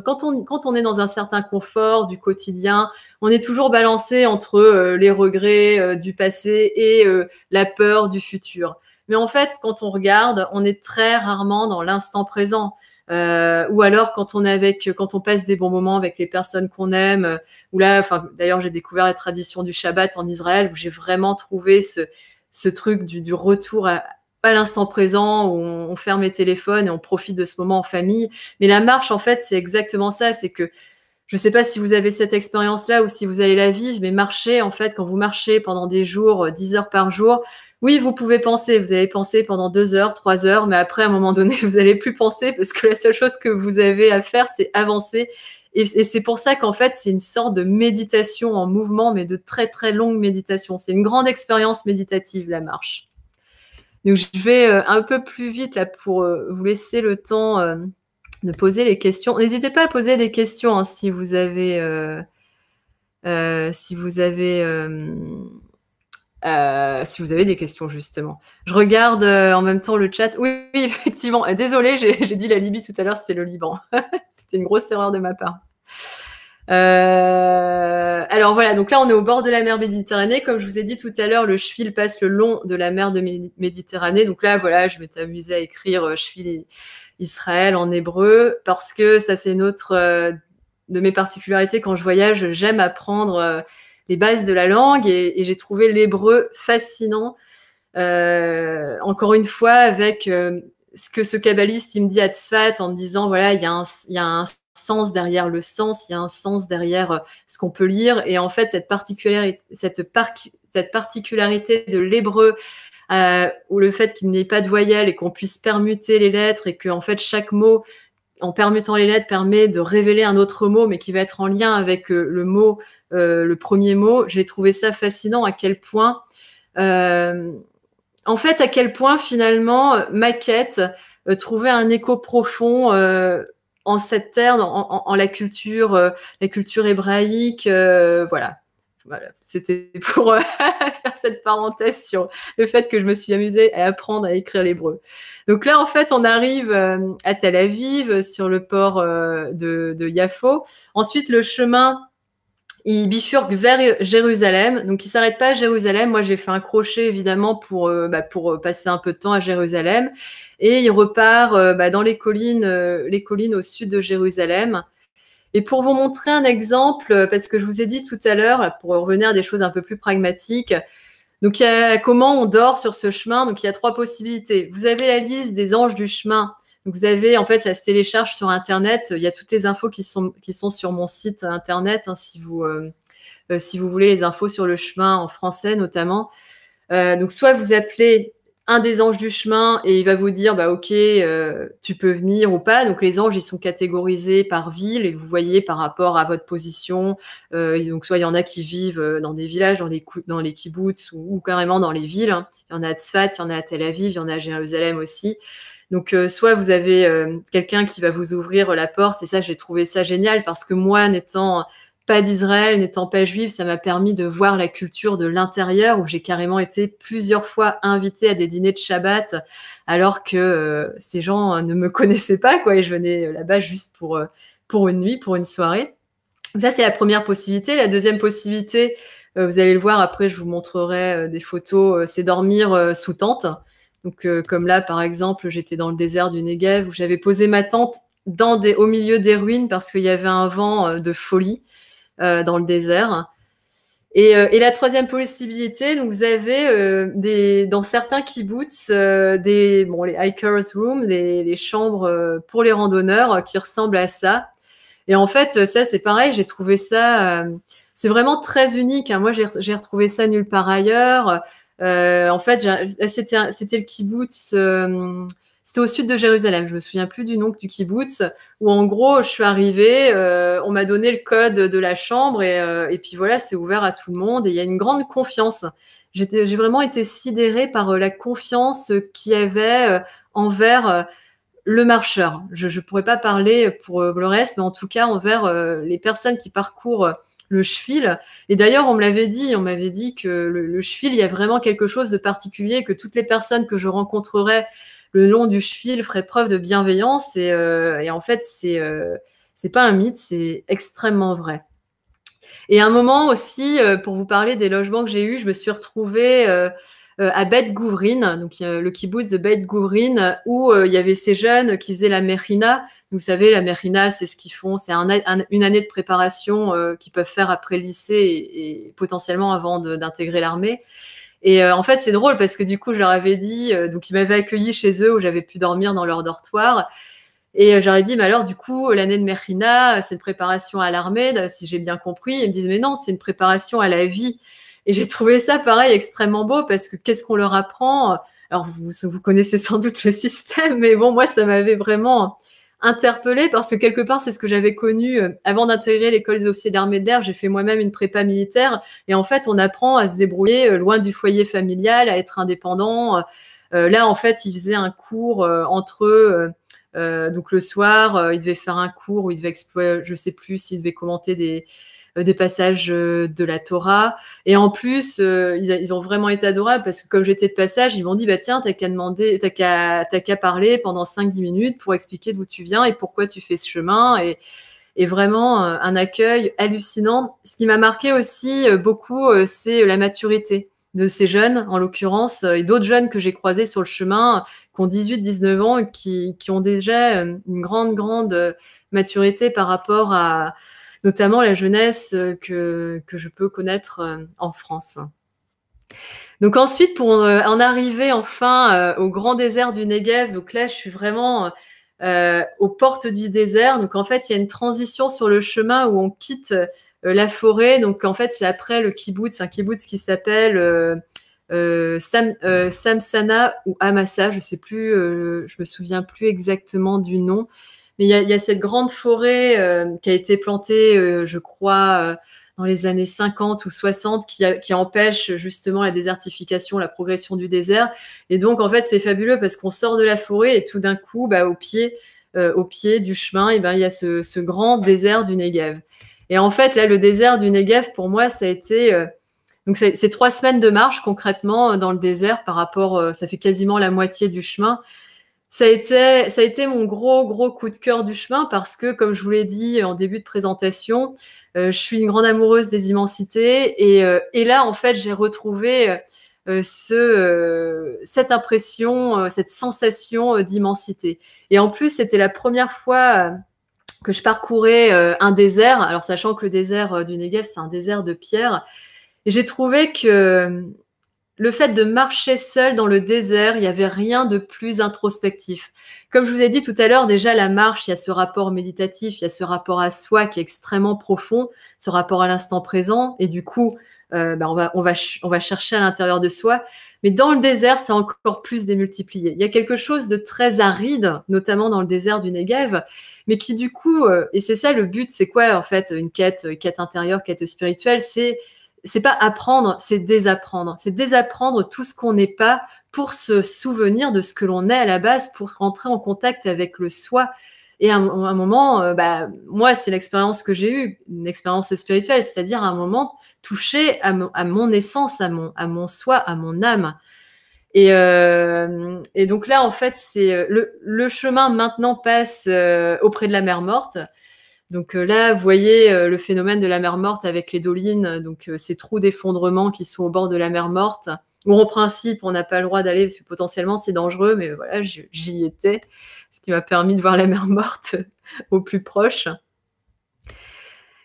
quand on est dans un certain confort du quotidien, on est toujours balancé entre les regrets du passé et la peur du futur. Mais en fait, quand on regarde, on est très rarement dans l'instant présent. Ou alors quand on passe des bons moments avec les personnes qu'on aime, ou là, enfin, d'ailleurs, j'ai découvert la tradition du Shabbat en Israël, où j'ai vraiment trouvé ce truc du retour à l'instant présent, où on ferme les téléphones et on profite de ce moment en famille. Mais la marche, en fait, c'est exactement ça. C'est que, je ne sais pas si vous avez cette expérience-là ou si vous allez la vivre, mais marcher, en fait, quand vous marchez pendant des jours, 10 heures par jour, oui, vous pouvez penser, vous allez penser pendant 2 heures, 3 heures, mais après, à un moment donné, vous n'allez plus penser parce que la seule chose que vous avez à faire, c'est avancer. Et c'est pour ça qu'en fait, c'est une sorte de méditation en mouvement, mais de très, très longue méditation. C'est une grande expérience méditative, la marche. Donc, je vais un peu plus vite là pour vous laisser le temps de poser les questions. N'hésitez pas à poser des questions hein, si vous avez des questions justement. Je regarde en même temps le chat. Oui, oui effectivement. Désolée, j'ai dit la Libye tout à l'heure, c'était le Liban. C'était une grosse erreur de ma part. Alors voilà, donc là on est au bord de la mer Méditerranée. Comme je vous ai dit tout à l'heure, le Shfil passe le long de la mer de Méditerranée. Donc là, voilà, je vais t'amuser à écrire Shfil Israël en hébreu parce que ça c'est une autre de mes particularités quand je voyage. J'aime apprendre les bases de la langue et j'ai trouvé l'hébreu fascinant. Encore une fois, avec ce que ce kabbaliste il me dit à Tzfat en me disant voilà, il y a un sens derrière le sens, il y a un sens derrière ce qu'on peut lire. Et en fait, cette particularité de l'hébreu, ou le fait qu'il n'y ait pas de voyelles et qu'on puisse permuter les lettres et que en fait chaque mot, en permutant les lettres, permet de révéler un autre mot, mais qui va être en lien avec le mot, le premier mot. J'ai trouvé ça fascinant à quel point, en fait, à quel point finalement ma quête trouvait un écho profond en cette terre, en la culture hébraïque, voilà. C'était pour faire cette parenthèse sur le fait que je me suis amusée à apprendre à écrire l'hébreu. Donc là, en fait, on arrive à Tel Aviv, sur le port de Yafo. Ensuite, le chemin, il bifurque vers Jérusalem. Donc, il ne s'arrête pas à Jérusalem. Moi, j'ai fait un crochet, évidemment, pour passer un peu de temps à Jérusalem. Et il repart dans les collines au sud de Jérusalem. Et pour vous montrer un exemple, parce que je vous ai dit tout à l'heure, pour revenir à des choses un peu plus pragmatiques, donc il y a comment on dort sur ce chemin. Donc il y a 3 possibilités. Vous avez la liste des anges du chemin. Donc vous avez, en fait, ça se télécharge sur Internet. Il y a toutes les infos qui sont sur mon site Internet, hein, si vous voulez les infos sur le chemin en français notamment. Donc soit vous appelez un des anges du chemin et il va vous dire ok, tu peux venir ou pas. Donc les anges, ils sont catégorisés par ville et vous voyez par rapport à votre position. Donc soit il y en a qui vivent dans des villages, dans les kibbutz ou carrément dans les villes, hein. Il y en a à Tzfat, il y en a à Tel Aviv, il y en a à Jérusalem aussi. Donc soit vous avez quelqu'un qui va vous ouvrir la porte, et ça j'ai trouvé ça génial parce que moi, n'étant pas d'Israël, n'étant pas juive, ça m'a permis de voir la culture de l'intérieur, où j'ai carrément été plusieurs fois invitée à des dîners de Shabbat, alors que ces gens ne me connaissaient pas, quoi, et je venais là-bas juste pour une nuit, pour une soirée. Ça, c'est la première possibilité. La deuxième possibilité, vous allez le voir, après je vous montrerai des photos, c'est dormir sous tente. Donc comme là, par exemple, j'étais dans le désert du Negev, où j'avais posé ma tente au milieu des ruines parce qu'il y avait un vent de folie dans le désert. Et la troisième possibilité, donc vous avez dans certains kibbutz les hikers rooms, des chambres pour les randonneurs qui ressemblent à ça. Et en fait, ça c'est pareil, j'ai trouvé ça, c'est vraiment très unique, hein. Moi, j'ai retrouvé ça nulle part ailleurs. En fait, c'était le kibbutz, c'était au sud de Jérusalem. Je me souviens plus du nom du kibbutz, où en gros, je suis arrivée, on m'a donné le code de la chambre et puis voilà, c'est ouvert à tout le monde et il y a une grande confiance. J'ai vraiment été sidérée par la confiance qu'il y avait envers le marcheur. Je ne pourrais pas parler pour le reste, mais en tout cas envers les personnes qui parcourent le Shvil. Et d'ailleurs, on m'avait dit que le Shvil, il y a vraiment quelque chose de particulier, que toutes les personnes que je rencontrerais le long du Shvil feraient preuve de bienveillance. Et en fait, c'est pas un mythe, c'est extrêmement vrai. Et à un moment aussi, pour vous parler des logements que j'ai eus, je me suis retrouvée à Beth Guvrin, donc le kibbutz de Beth Guvrin, où il y avait ces jeunes qui faisaient la Mechina. Vous savez, la Mechina, c'est ce qu'ils font, c'est une année de préparation qu'ils peuvent faire après le lycée et potentiellement avant d'intégrer l'armée. Et en fait, c'est drôle parce que du coup, je leur avais dit, donc ils m'avaient accueilli chez eux où j'avais pu dormir dans leur dortoir. Et j'aurais dit, mais alors, du coup, l'année de Mechina, c'est une préparation à l'armée, si j'ai bien compris. Ils me disent, mais non, c'est une préparation à la vie. Et j'ai trouvé ça, pareil, extrêmement beau parce que qu'est-ce qu'on leur apprend? Alors, vous connaissez sans doute le système, mais bon, moi, ça m'avait vraiment interpellée parce que quelque part, c'est ce que j'avais connu avant d'intégrer l'école des officiers d'armée de l'air. J'ai fait moi-même une prépa militaire et en fait, on apprend à se débrouiller loin du foyer familial, à être indépendant. Là, en fait, ils faisaient un cours entre eux. Donc le soir, il devait faire un cours où il devait explorer, je sais plus s'il devait commenter des passages de la Torah. Et en plus, ils ont vraiment été adorables parce que comme j'étais de passage, ils m'ont dit, bah tiens, t'as qu'à parler pendant 5-10 minutes pour expliquer d'où tu viens et pourquoi tu fais ce chemin. Et vraiment, un accueil hallucinant. Ce qui m'a marqué aussi beaucoup, c'est la maturité de ces jeunes, en l'occurrence, et d'autres jeunes que j'ai croisés sur le chemin, qui ont 18-19 ans, qui ont déjà une grande maturité par rapport à notamment la jeunesse que je peux connaître en France. Donc ensuite, pour en arriver enfin au grand désert du Negev, donc là, je suis vraiment aux portes du désert. Donc en fait, il y a une transition sur le chemin où on quitte la forêt. Donc en fait, c'est après le kibbutz, un kibbutz qui s'appelle Samsana ou Amasa, je sais plus, je me souviens plus exactement du nom. Mais il y a cette grande forêt qui a été plantée, je crois, dans les années 50 ou 60, qui empêche justement la désertification, la progression du désert. Et donc, en fait, c'est fabuleux parce qu'on sort de la forêt et tout d'un coup, bah, au pied du chemin, et ben, il y a ce grand désert du Negev. Et en fait, là, le désert du Negev, pour moi, ça a été... donc, c'est 3 semaines de marche concrètement dans le désert par rapport... ça fait quasiment la moitié du chemin. Ça a été mon gros coup de cœur du chemin parce que, comme je vous l'ai dit en début de présentation, je suis une grande amoureuse des immensités et là, en fait, j'ai retrouvé cette impression, cette sensation d'immensité. Et en plus, c'était la première fois que je parcourais un désert. Alors, sachant que le désert du Negev, c'est un désert de pierre. Et j'ai trouvé que le fait de marcher seul dans le désert, il n'y avait rien de plus introspectif. Comme je vous ai dit tout à l'heure, déjà la marche, il y a ce rapport méditatif, il y a ce rapport à soi qui est extrêmement profond, ce rapport à l'instant présent, et du coup, on va chercher à l'intérieur de soi. Mais dans le désert, c'est encore plus démultiplié. Il y a quelque chose de très aride, notamment dans le désert du Negev, mais qui du coup, et c'est ça le but, c'est quoi en fait une quête intérieure, quête spirituelle, c'est pas apprendre, c'est désapprendre. C'est désapprendre tout ce qu'on n'est pas pour se souvenir de ce que l'on est à la base, pour rentrer en contact avec le soi. Et à un moment, moi, c'est l'expérience que j'ai eue, une expérience spirituelle, c'est-à-dire à un moment toucher à mon essence, à mon soi, à mon âme. Et donc là, en fait, c'est le chemin maintenant passe auprès de la mer Morte. Donc là, vous voyez le phénomène de la mer Morte avec les dolines, donc ces trous d'effondrement qui sont au bord de la mer Morte, où en principe, on n'a pas le droit d'aller parce que potentiellement c'est dangereux, mais voilà, j'y étais, ce qui m'a permis de voir la mer Morte au plus proche.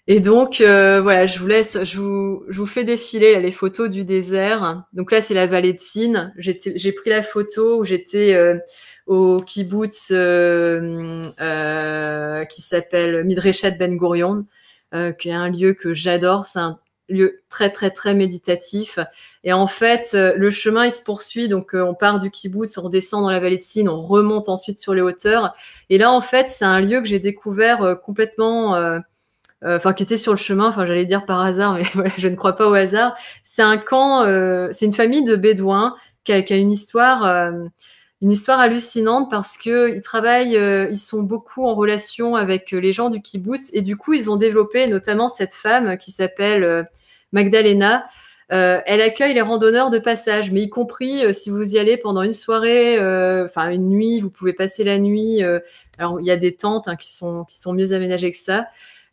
Et donc, voilà, je vous fais défiler là, les photos du désert. Donc là, c'est la vallée de Sin. J'ai pris la photo où j'étais au kibbutz qui s'appelle Midreshet Ben Gurion, qui est un lieu que j'adore. C'est lieu très, très, très méditatif. Et en fait, le chemin, il se poursuit. Donc, on part du kibbutz, on redescend dans la vallée de Sin, on remonte ensuite sur les hauteurs. Et là, en fait, c'est un lieu que j'ai découvert complètement, enfin, qui était sur le chemin. Enfin, j'allais dire par hasard, mais voilà, je ne crois pas au hasard. C'est un camp, c'est une famille de bédouins qui a une histoire hallucinante parce que ils travaillent, ils sont beaucoup en relation avec les gens du kibbutz et du coup, ils ont développé notamment cette femme qui s'appelle Magdalena. Elle accueille les randonneurs de passage, mais y compris si vous y allez pendant une soirée, enfin une nuit, vous pouvez passer la nuit. Alors il y a des tentes qui sont mieux aménagées que ça.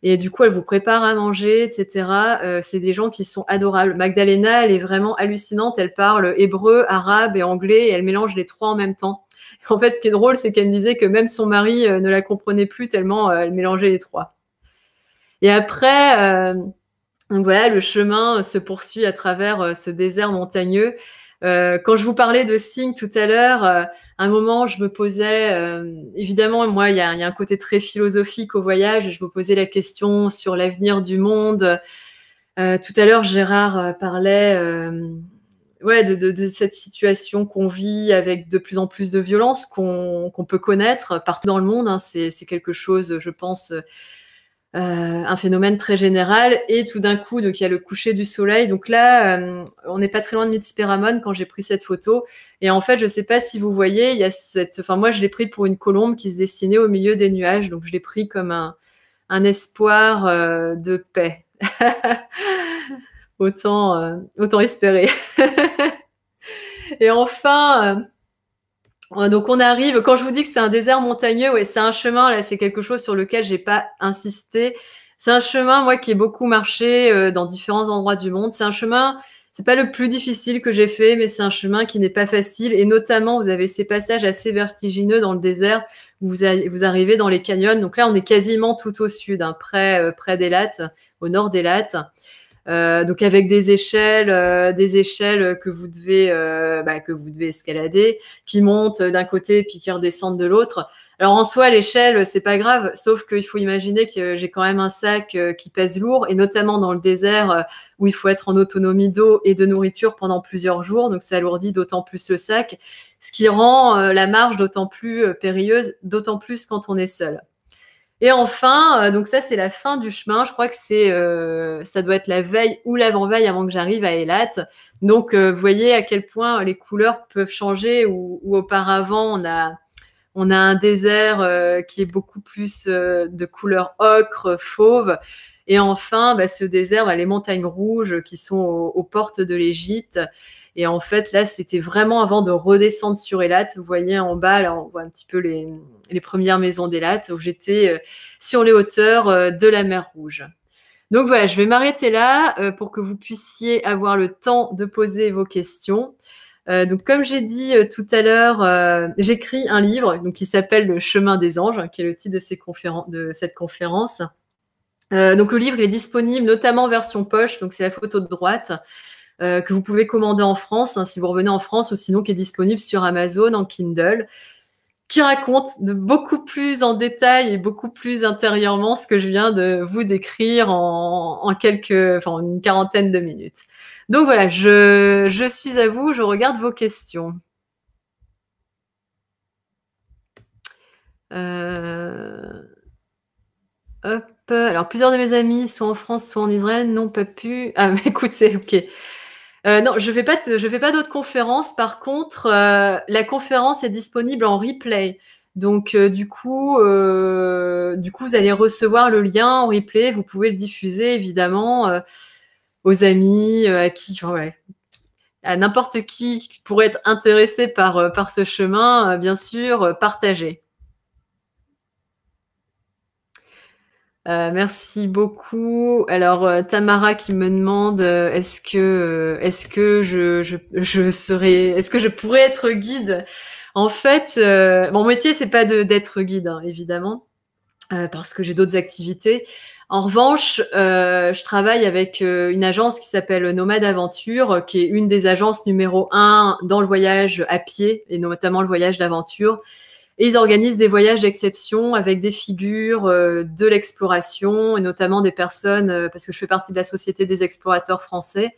Et du coup, elle vous prépare à manger, etc. C'est des gens qui sont adorables. Magdalena, elle est vraiment hallucinante. Elle parle hébreu, arabe et anglais et elle mélange les trois en même temps. En fait, ce qui est drôle, c'est qu'elle me disait que même son mari ne la comprenait plus tellement elle mélangeait les trois. Et après, donc voilà, le chemin se poursuit à travers ce désert montagneux. Quand je vous parlais de signes tout à l'heure, à un moment, je me posais, évidemment, moi, il y a un côté très philosophique au voyage, et je me posais la question sur l'avenir du monde. Tout à l'heure, Gérard parlait ouais, de cette situation qu'on vit avec de plus en plus de violence qu'on peut connaître partout dans le monde. Hein. C'est quelque chose, je pense, un phénomène très général. Et tout d'un coup, donc il y a le coucher du soleil. Donc là, on n'est pas très loin de Mitzperamon quand j'ai pris cette photo. Et en fait, je sais pas si vous voyez, il y a enfin moi je l'ai pris pour une colombe qui se dessinait au milieu des nuages. Donc je l'ai pris comme un espoir de paix. Autant espérer. Et enfin, donc on arrive, quand je vous dis que c'est un désert montagneux, ouais, c'est un chemin, là c'est quelque chose sur lequel j'ai pas insisté. C'est un chemin, moi, qui ai beaucoup marché dans différents endroits du monde. C'est un chemin, c'est pas le plus difficile que j'ai fait, mais c'est un chemin qui n'est pas facile. Et notamment, vous avez ces passages assez vertigineux dans le désert où vous arrivez dans les canyons. Donc là, on est quasiment tout au sud, hein, près d'Eilat, au nord d'Eilat. Donc avec des échelles que vous devez escalader, qui montent d'un côté puis qui redescendent de l'autre. Alors en soi, l'échelle, c'est pas grave, sauf qu'il faut imaginer que j'ai quand même un sac qui pèse lourd, et notamment dans le désert où il faut être en autonomie d'eau et de nourriture pendant plusieurs jours, donc ça alourdit d'autant plus le sac, ce qui rend la marche d'autant plus périlleuse, d'autant plus quand on est seul. Et enfin, donc ça c'est la fin du chemin. Je crois que ça doit être la veille ou l'avant-veille avant que j'arrive à Eilat. Donc vous voyez à quel point les couleurs peuvent changer. Où auparavant on a un désert qui est beaucoup plus de couleur ocre, fauve. Et enfin, ce désert, les montagnes rouges qui sont aux portes de l'Égypte. Et en fait, là, c'était vraiment avant de redescendre sur Eilat. Vous voyez en bas, là, on voit un petit peu les premières maisons d'Eilat, où j'étais sur les hauteurs de la mer Rouge. Donc voilà, je vais m'arrêter là pour que vous puissiez avoir le temps de poser vos questions. Donc comme j'ai dit tout à l'heure, j'écris un livre donc, qui s'appelle Le chemin des anges, qui est le titre de cette conférence. Donc le livre il est disponible notamment en version poche, donc c'est la photo de droite, que vous pouvez commander en France, hein, si vous revenez en France, ou sinon qui est disponible sur Amazon en Kindle, qui raconte de beaucoup plus en détail et beaucoup plus intérieurement ce que je viens de vous décrire en une quarantaine de minutes. Donc voilà, je suis à vous, je regarde vos questions. Hop. Alors, plusieurs de mes amis, soit en France, soit en Israël, n'ont pas pu. Ah, mais écoutez, ok. Non, je fais pas d'autres conférences. Par contre, la conférence est disponible en replay. Donc, du coup, vous allez recevoir le lien en replay. Vous pouvez le diffuser, évidemment, aux amis, à n'importe qui pourrait être intéressé par ce chemin, bien sûr, partagez. Merci beaucoup. Alors Tamara qui me demande est-ce que je pourrais être guide. En fait, mon métier c'est pas d'être guide, hein, évidemment, parce que j'ai d'autres activités. En revanche, je travaille avec une agence qui s'appelle Nomade Aventure, qui est une des agences numéro 1 dans le voyage à pied et notamment le voyage d'aventure. Et ils organisent des voyages d'exception avec des figures de l'exploration et notamment des personnes, parce que je fais partie de la Société des explorateurs français.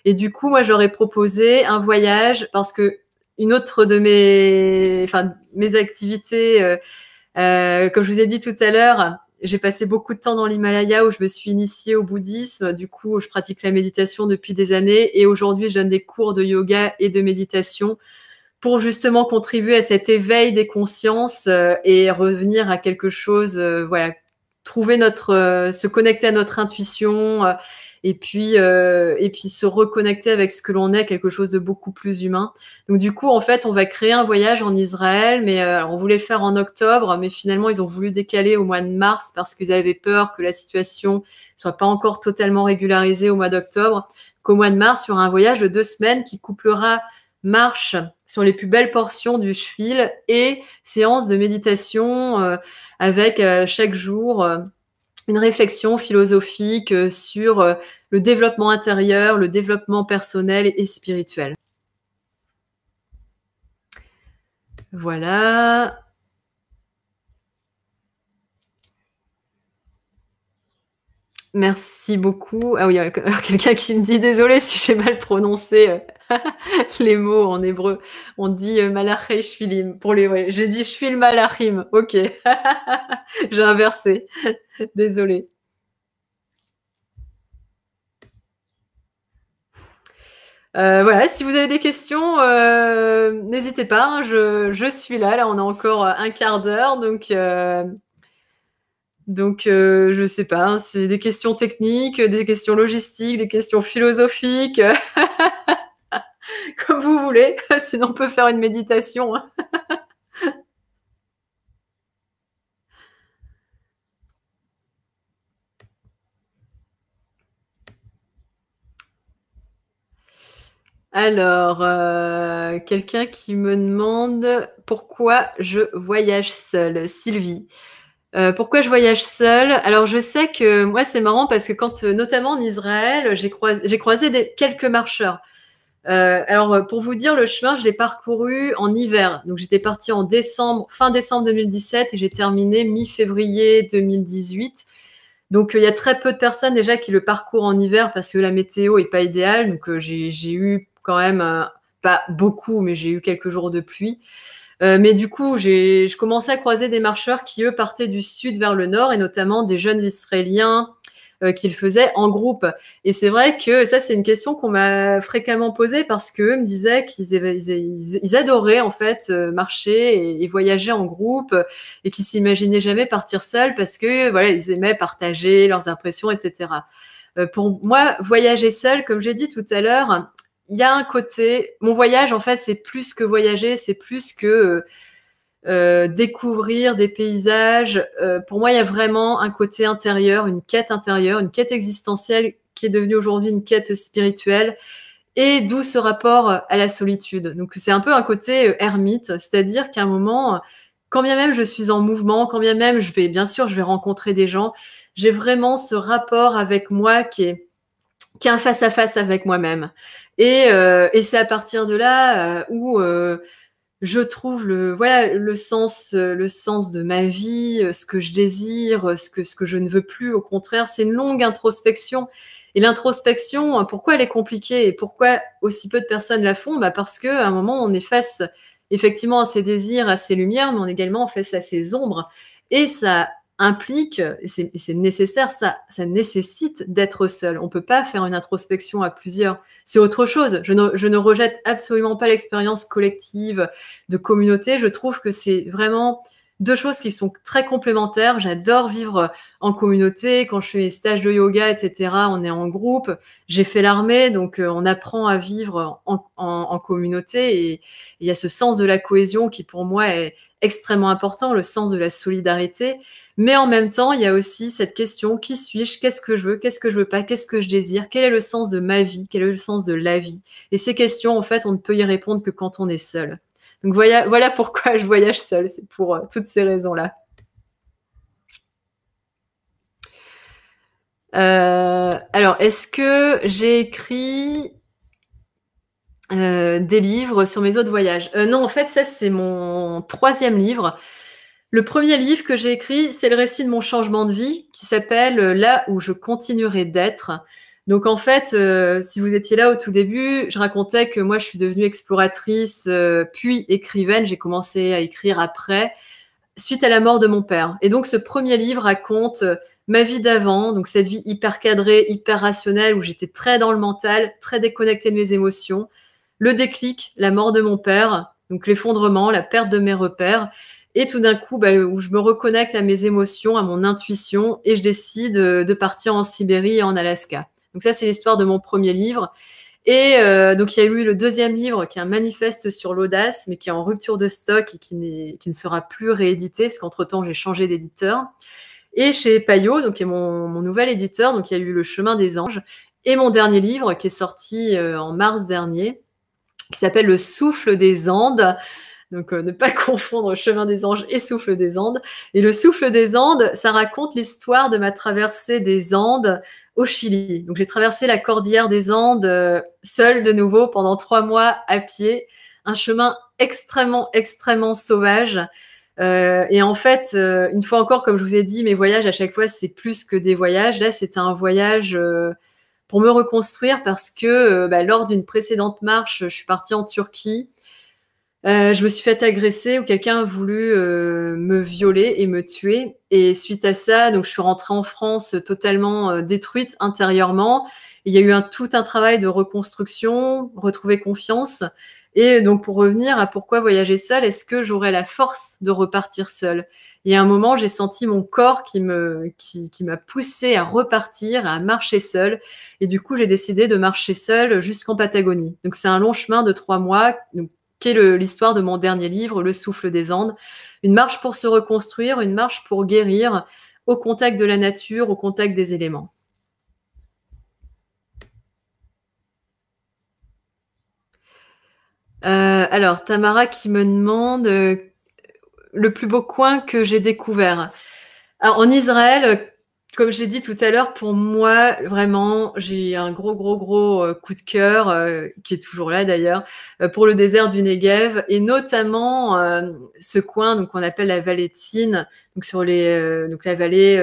Et du coup, moi, j'aurais proposé un voyage parce que une autre de mes activités, comme je vous ai dit tout à l'heure, j'ai passé beaucoup de temps dans l'Himalaya où je me suis initiée au bouddhisme. Du coup, je pratique la méditation depuis des années et aujourd'hui, je donne des cours de yoga et de méditation pour justement contribuer à cet éveil des consciences et revenir à quelque chose, voilà, trouver se connecter à notre intuition et puis se reconnecter avec ce que l'on est, quelque chose de beaucoup plus humain. Donc du coup, en fait, on va créer un voyage en Israël, mais on voulait le faire en octobre, mais finalement, ils ont voulu décaler au mois de mars parce qu'ils avaient peur que la situation soit pas encore totalement régularisée au mois d'octobre. Qu'au mois de mars, il y aura un voyage de 2 semaines qui couplera marche sur les plus belles portions du Schwil et séance de méditation avec chaque jour une réflexion philosophique sur le développement intérieur, le développement personnel et spirituel. Voilà. Merci beaucoup. Ah oui, il y a quelqu'un qui me dit désolé si j'ai mal prononcé les mots en hébreu. On dit malachei shvilim pour les. Ouais, j'ai dit shvil malachim. Ok, j'ai inversé. Désolée. Voilà, si vous avez des questions, n'hésitez pas. Hein, je suis là. Là, on a encore un quart d'heure, donc, je sais pas. Hein, c'est des questions techniques, des questions logistiques, des questions philosophiques, comme vous voulez. Sinon, on peut faire une méditation. Hein. Alors, quelqu'un qui me demande pourquoi je voyage seule. Sylvie. Pourquoi je voyage seule? Alors, je sais que moi, c'est marrant parce que quand, notamment en Israël, j'ai croisé quelques marcheurs. Alors, pour vous dire, le chemin, je l'ai parcouru en hiver. Donc, j'étais partie fin décembre 2017 et j'ai terminé mi-février 2018. Donc, il y a très peu de personnes déjà qui le parcourent en hiver parce que la météo est pas idéale. Donc, j'ai eu quand même, pas beaucoup, mais j'ai eu quelques jours de pluie. Mais du coup, je commençais à croiser des marcheurs qui, eux, partaient du sud vers le nord et notamment des jeunes Israéliens qui le faisaient en groupe. Et c'est vrai que ça, c'est une question qu'on m'a fréquemment posée parce qu'eux me disaient qu'ils adoraient en fait marcher et voyager en groupe et qu'ils s'imaginaient jamais partir seuls parce que voilà, ils aimaient partager leurs impressions, etc. Pour moi, voyager seul, comme j'ai dit tout à l'heure, il y a un côté. Mon voyage, en fait, c'est plus que voyager, c'est plus que découvrir des paysages. Pour moi, il y a vraiment un côté intérieur, une quête existentielle qui est devenue aujourd'hui une quête spirituelle. Et d'où ce rapport à la solitude. Donc c'est un peu un côté ermite, c'est-à-dire qu'à un moment, quand bien même je suis en mouvement, quand bien même bien sûr, je vais rencontrer des gens, j'ai vraiment ce rapport avec moi qui est un face-à-face avec moi-même. Et c'est à partir de là où je trouve le sens de ma vie, ce que je désire, ce que je ne veux plus. Au contraire, c'est une longue introspection. Et l'introspection, pourquoi elle est compliquée et pourquoi aussi peu de personnes la font? Bah parce qu'à un moment, on est face effectivement à ses désirs, à ses lumières, mais on est également face à ses ombres. Et ça implique, et c'est nécessaire, ça nécessite d'être seul. On ne peut pas faire une introspection à plusieurs. C'est autre chose. Je ne rejette absolument pas l'expérience collective de communauté. Je trouve que c'est vraiment deux choses qui sont très complémentaires. J'adore vivre en communauté. Quand je fais mes stages de yoga, etc., on est en groupe. J'ai fait l'armée, donc on apprend à vivre en communauté. Et il y a ce sens de la cohésion qui, pour moi, est extrêmement important, le sens de la solidarité. Mais en même temps, il y a aussi cette question, qui suis-je? Qu'est-ce que je veux pas? Qu'est-ce que je désire? Quel est le sens de ma vie? Quel est le sens de la vie? Et ces questions, en fait, on ne peut y répondre que quand on est seul. Donc voilà pourquoi je voyage seule, c'est pour toutes ces raisons-là. Alors, est-ce que j'ai écrit des livres sur mes autres voyages. Non, en fait, ça, c'est mon 3e livre. Le premier livre que j'ai écrit, c'est le récit de mon changement de vie qui s'appelle Là où je continuerai d'être. Donc en fait, si vous étiez là au tout début, je racontais que moi je suis devenue exploratrice, puis écrivaine. J'ai commencé à écrire après, suite à la mort de mon père. Et donc ce premier livre raconte ma vie d'avant, donc cette vie hyper cadrée, hyper rationnelle, où j'étais très dans le mental, très déconnectée de mes émotions. Le déclic, la mort de mon père, donc l'effondrement, la perte de mes repères. Et tout d'un coup, où je me reconnecte à mes émotions, à mon intuition, et je décide de partir en Sibérie et en Alaska. Donc ça, c'est l'histoire de mon premier livre. Et donc il y a eu le 2e livre qui est un manifeste sur l'audace, mais qui est en rupture de stock et qui ne sera plus réédité, parce qu'entre-temps, j'ai changé d'éditeur. Et chez Payot, donc qui est mon nouvel éditeur, donc il y a eu Le Chemin des Anges, et mon dernier livre qui est sorti en mars dernier, qui s'appelle Le Souffle des Andes. Donc, ne pas confondre Chemin des Anges et Souffle des Andes. Et le Souffle des Andes, ça raconte l'histoire de ma traversée des Andes au Chili. Donc, j'ai traversé la cordillère des Andes seule de nouveau pendant 3 mois à pied. Un chemin extrêmement, extrêmement sauvage. Et en fait, une fois encore, comme je vous ai dit, mes voyages, à chaque fois, c'est plus que des voyages. Là, c'était un voyage pour me reconstruire parce que lors d'une précédente marche, je suis partie en Turquie. Je me suis fait agresser, où quelqu'un a voulu me violer et me tuer. Et suite à ça, donc je suis rentrée en France totalement détruite intérieurement. Il y a eu tout un travail de reconstruction, retrouver confiance. Et donc pour revenir à pourquoi voyager seule, est-ce que j'aurais la force de repartir seule? Il y a un moment, j'ai senti mon corps qui m'a poussée à repartir, à marcher seule. Et du coup, j'ai décidé de marcher seule jusqu'en Patagonie. Donc c'est un long chemin de 3 mois. Donc, qui est l'histoire de mon dernier livre, Le Souffle des Andes. Une marche pour se reconstruire, une marche pour guérir, au contact de la nature, au contact des éléments. Alors, Tamara qui me demande le plus beau coin que j'ai découvert. Alors, en Israël, comme j'ai dit tout à l'heure, pour moi, vraiment, j'ai un gros coup de cœur, qui est toujours là d'ailleurs, pour le désert du Negev, et notamment ce coin donc qu'on appelle la vallée de Sin, donc sur donc la vallée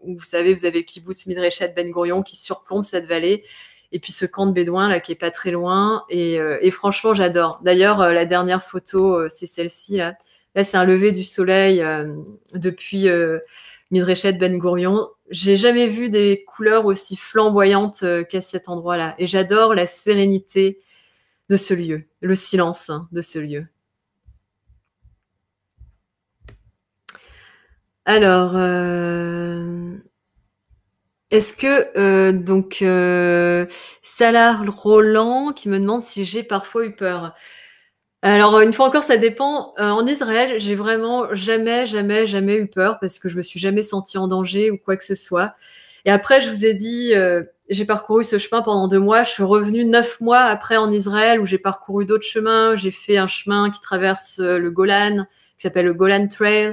où vous savez, vous avez le kibbutz Midreshet Ben Gurion qui surplombe cette vallée, et puis ce camp de Bédouins là qui est pas très loin, et franchement, j'adore. D'ailleurs, la dernière photo, c'est celle-ci là. Là, c'est un lever du soleil depuis Midreshet Ben Gurion. J'ai jamais vu des couleurs aussi flamboyantes qu'à cet endroit-là. Et j'adore la sérénité de ce lieu, le silence de ce lieu. Alors, est-ce que donc Salah Roland qui me demande si j'ai parfois eu peur. Alors, une fois encore, ça dépend. En Israël, j'ai vraiment jamais eu peur parce que je me suis jamais sentie en danger ou quoi que ce soit. Et après, je vous ai dit, j'ai parcouru ce chemin pendant 2 mois. Je suis revenue 9 mois après en Israël où j'ai parcouru d'autres chemins. J'ai fait un chemin qui traverse le Golan, qui s'appelle le Golan Trail.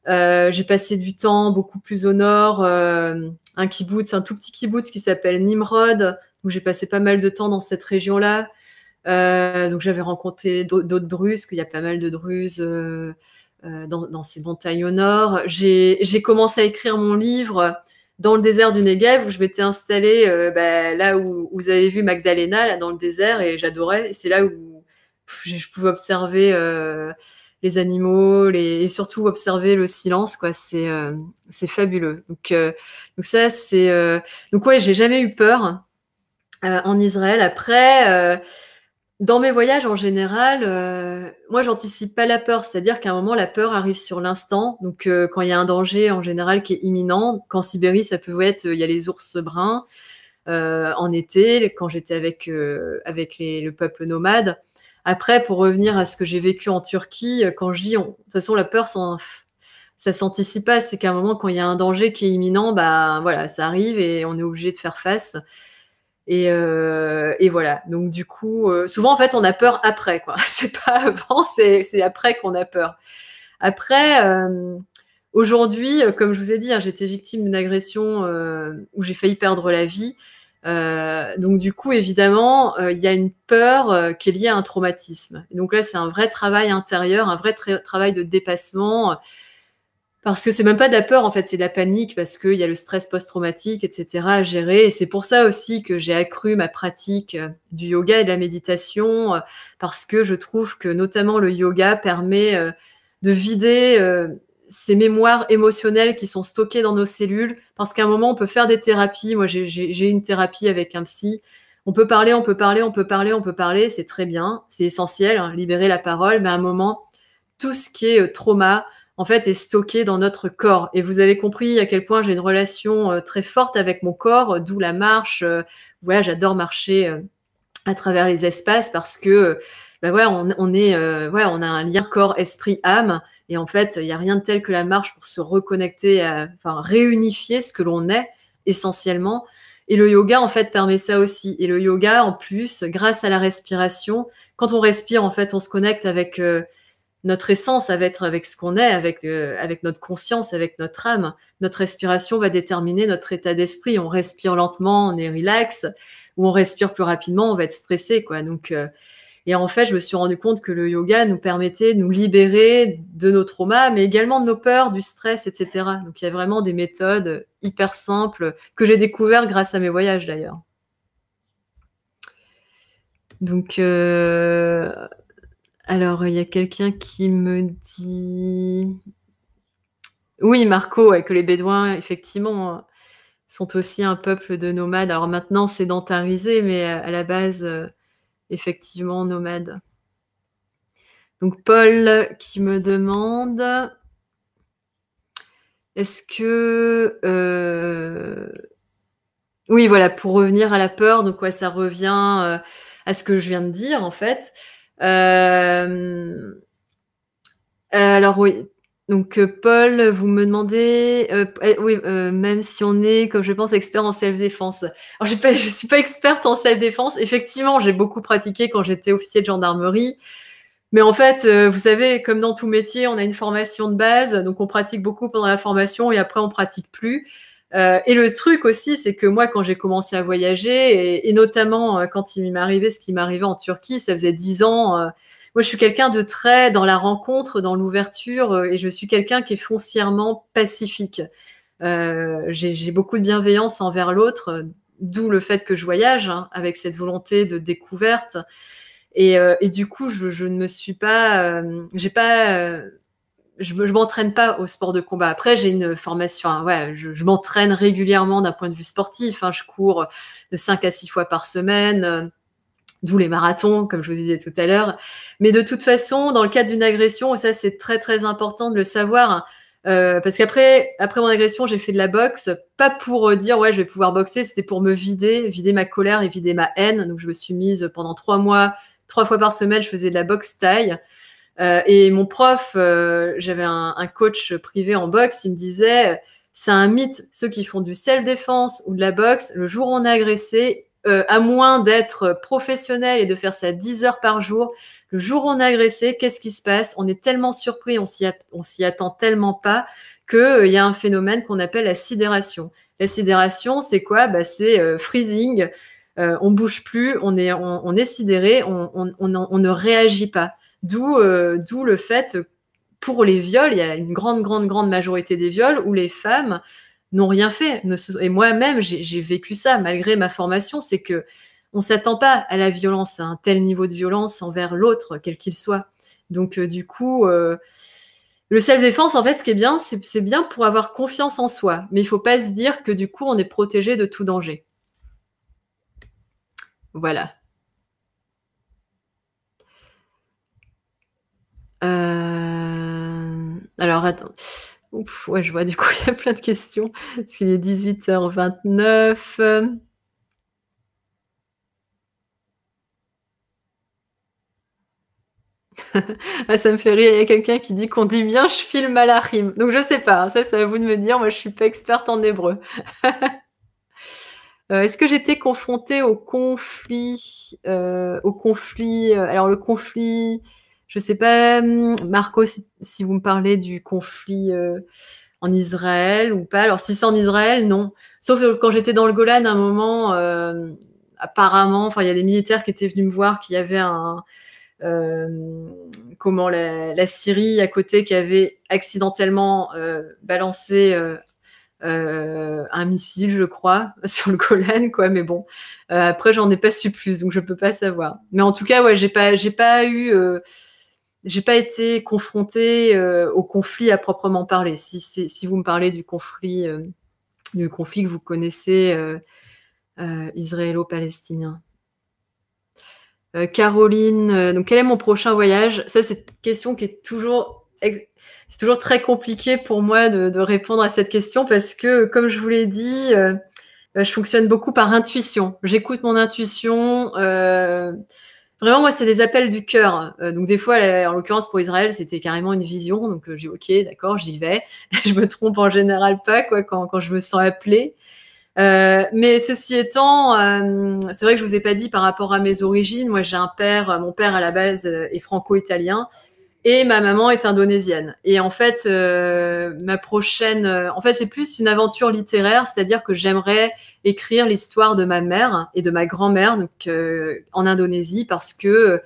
J'ai passé du temps beaucoup plus au nord, un kibbutz, un tout petit kibbutz qui s'appelle Nimrod, où j'ai passé pas mal de temps dans cette région-là. Donc j'avais rencontré d'autres Druzes, qu'il y a pas mal de Druzes dans ces montagnes au nord. J'ai commencé à écrire mon livre dans le désert du Negev, où je m'étais installée là où vous avez vu Magdalena, là dans le désert, et j'adorais. Et c'est là où je pouvais observer les animaux, et surtout observer le silence, quoi. C'est fabuleux. Donc ça, donc ouais, j'ai jamais eu peur en Israël. Après, dans mes voyages, en général, moi, j'anticipe pas la peur. C'est-à-dire qu'à un moment, la peur arrive sur l'instant. Donc, quand il y a un danger, en général, qui est imminent, qu'en Sibérie, ça peut être, il y a les ours bruns en été, quand j'étais avec le peuple nomade. Après, pour revenir à ce que j'ai vécu en Turquie, quand je dis, de toute façon, la peur, ça s'anticipe pas. C'est qu'à un moment, quand il y a un danger qui est imminent, voilà, ça arrive et on est obligé de faire face. Et voilà. Donc du coup, souvent en fait, on a peur après, quoi. C'est pas avant, c'est après qu'on a peur. Après, aujourd'hui, comme je vous ai dit, hein, j'étais victime d'une agression où j'ai failli perdre la vie. Donc du coup, évidemment, il y a une peur qui est liée à un traumatisme. Et donc là, c'est un vrai travail intérieur, un vrai travail de dépassement, parce que c'est même pas de la peur, en fait, c'est de la panique, parce qu'il y a le stress post-traumatique, etc., à gérer. Et c'est pour ça aussi que j'ai accru ma pratique du yoga et de la méditation, parce que je trouve que notamment le yoga permet de vider ces mémoires émotionnelles qui sont stockées dans nos cellules, parce qu'à un moment, on peut faire des thérapies. Moi, j'ai une thérapie avec un psy. On peut parler, on peut parler, on peut parler, on peut parler, c'est très bien, c'est essentiel, hein, libérer la parole, mais à un moment, tout ce qui est trauma, en fait, est stocké dans notre corps. Et vous avez compris à quel point j'ai une relation très forte avec mon corps, d'où la marche. Voilà, j'adore marcher à travers les espaces, parce que bah ouais, on a un lien corps, esprit, âme. Et en fait, il n'y a rien de tel que la marche pour se reconnecter, enfin réunifier ce que l'on est essentiellement. Et le yoga, en fait, permet ça aussi. Et le yoga, en plus, grâce à la respiration, quand on respire, en fait, on se connecte avec notre essence, avec ce qu'on est, avec notre conscience, avec notre âme. Notre respiration va déterminer notre état d'esprit. On respire lentement, on est relax, ou on respire plus rapidement, on va être stressé, quoi. Donc, et en fait, je me suis rendu compte que le yoga nous permettait de nous libérer de nos traumas, mais également de nos peurs, du stress, etc. Donc, il y a vraiment des méthodes hyper simples que j'ai découvertes grâce à mes voyages, d'ailleurs. Donc, alors, il y a quelqu'un qui me dit... Oui, Marco, ouais, que les Bédouins, effectivement, sont aussi un peuple de nomades. Alors maintenant, sédentarisé, mais à la base, effectivement, nomades. Donc Paul qui me demande, est-ce que... Oui, voilà, pour revenir à la peur, donc ouais, ça revient à ce que je viens de dire, en fait. Alors oui, donc Paul, vous me demandez, oui, même si on est, comme je pense, expert en self-défense. Alors je suis pas experte en self-défense. Effectivement, j'ai beaucoup pratiqué quand j'étais officier de gendarmerie. Mais en fait, vous savez, comme dans tout métier, on a une formation de base, donc on pratique beaucoup pendant la formation et après on pratique plus. Et le truc aussi, c'est que moi, quand j'ai commencé à voyager, et notamment quand il m'est arrivé ce qui m'arrivait en Turquie, ça faisait 10 ans. Moi, je suis quelqu'un de très dans la rencontre, dans l'ouverture, et je suis quelqu'un qui est foncièrement pacifique. J'ai beaucoup de bienveillance envers l'autre, d'où le fait que je voyage, hein, avec cette volonté de découverte. Et du coup, je ne me suis pas, j'ai pas, je m'entraîne pas au sport de combat. Après, j'ai une formation, hein, ouais, je m'entraîne régulièrement d'un point de vue sportif. Hein, je cours de 5 à 6 fois par semaine, d'où les marathons, comme je vous disais tout à l'heure. Mais de toute façon, dans le cadre d'une agression, et ça c'est très très important de le savoir, hein, parce après mon agression, j'ai fait de la boxe, pas pour dire ouais je vais pouvoir boxer, c'était pour me vider ma colère et vider ma haine. Donc je me suis mise pendant 3 mois, 3 fois par semaine, je faisais de la boxe thaï. Et mon prof, j'avais un coach privé en boxe, il me disait, c'est un mythe, ceux qui font du self-défense ou de la boxe, le jour où on est agressé, à moins d'être professionnel et de faire ça 10 heures par jour, le jour où on est agressé, qu'est-ce qui se passe? On est tellement surpris, on s'y attend tellement pas, qu'il y a un phénomène qu'on appelle la sidération. La sidération, c'est quoi? Bah, c'est freezing, on bouge plus, on est sidéré, on ne réagit pas. D'où le fait, pour les viols, il y a une grande, grande, grande majorité des viols où les femmes n'ont rien fait. Et moi-même, j'ai vécu ça, malgré ma formation, c'est que on s'attend pas à la violence, à un tel niveau de violence envers l'autre, quel qu'il soit. Donc, du coup, le self-défense, en fait, ce qui est bien, c'est bien pour avoir confiance en soi. Mais il faut pas se dire que, du coup, on est protégé de tout danger. Voilà. Alors, attends. Ouf, ouais, je vois, du coup, il y a plein de questions, parce qu'il est 18h29. Ah, ça me fait rire, il y a quelqu'un qui dit qu'on dit bien « je filme à la rime ». Donc, je sais pas, hein, ça, c'est à vous de me dire, moi, je suis pas experte en hébreu. Est-ce que j'étais confrontée au conflit, alors le conflit, je sais pas, Marco, si vous me parlez du conflit en Israël ou pas. Alors si c'est en Israël, non. Sauf quand j'étais dans le Golan, à un moment, apparemment, enfin il y a des militaires qui étaient venus me voir, qui avaient la Syrie à côté qui avait accidentellement balancé un missile, je crois, sur le Golan, quoi. Mais bon, après j'en ai pas su plus, donc je peux pas savoir. Mais en tout cas, ouais, j'ai pas été confrontée au conflit à proprement parler. Si vous me parlez du conflit que vous connaissez, israélo-palestinien. Caroline, donc quel est mon prochain voyage? Ça, c'est une question qui est c'est toujours très compliqué pour moi de répondre à cette question parce que, comme je vous l'ai dit, je fonctionne beaucoup par intuition. J'écoute mon intuition. Vraiment, moi, c'est des appels du cœur. Donc des fois, en l'occurrence pour Israël, c'était carrément une vision. Donc j'ai OK, d'accord, j'y vais. Je me trompe en général pas, quoi, quand je me sens appelée. Mais ceci étant, c'est vrai que je vous ai pas dit par rapport à mes origines. Moi, j'ai mon père à la base est franco-italien et ma maman est indonésienne. Et en fait, en fait, c'est plus une aventure littéraire, c'est-à-dire que j'aimerais écrire l'histoire de ma mère et de ma grand-mère, donc en Indonésie, parce que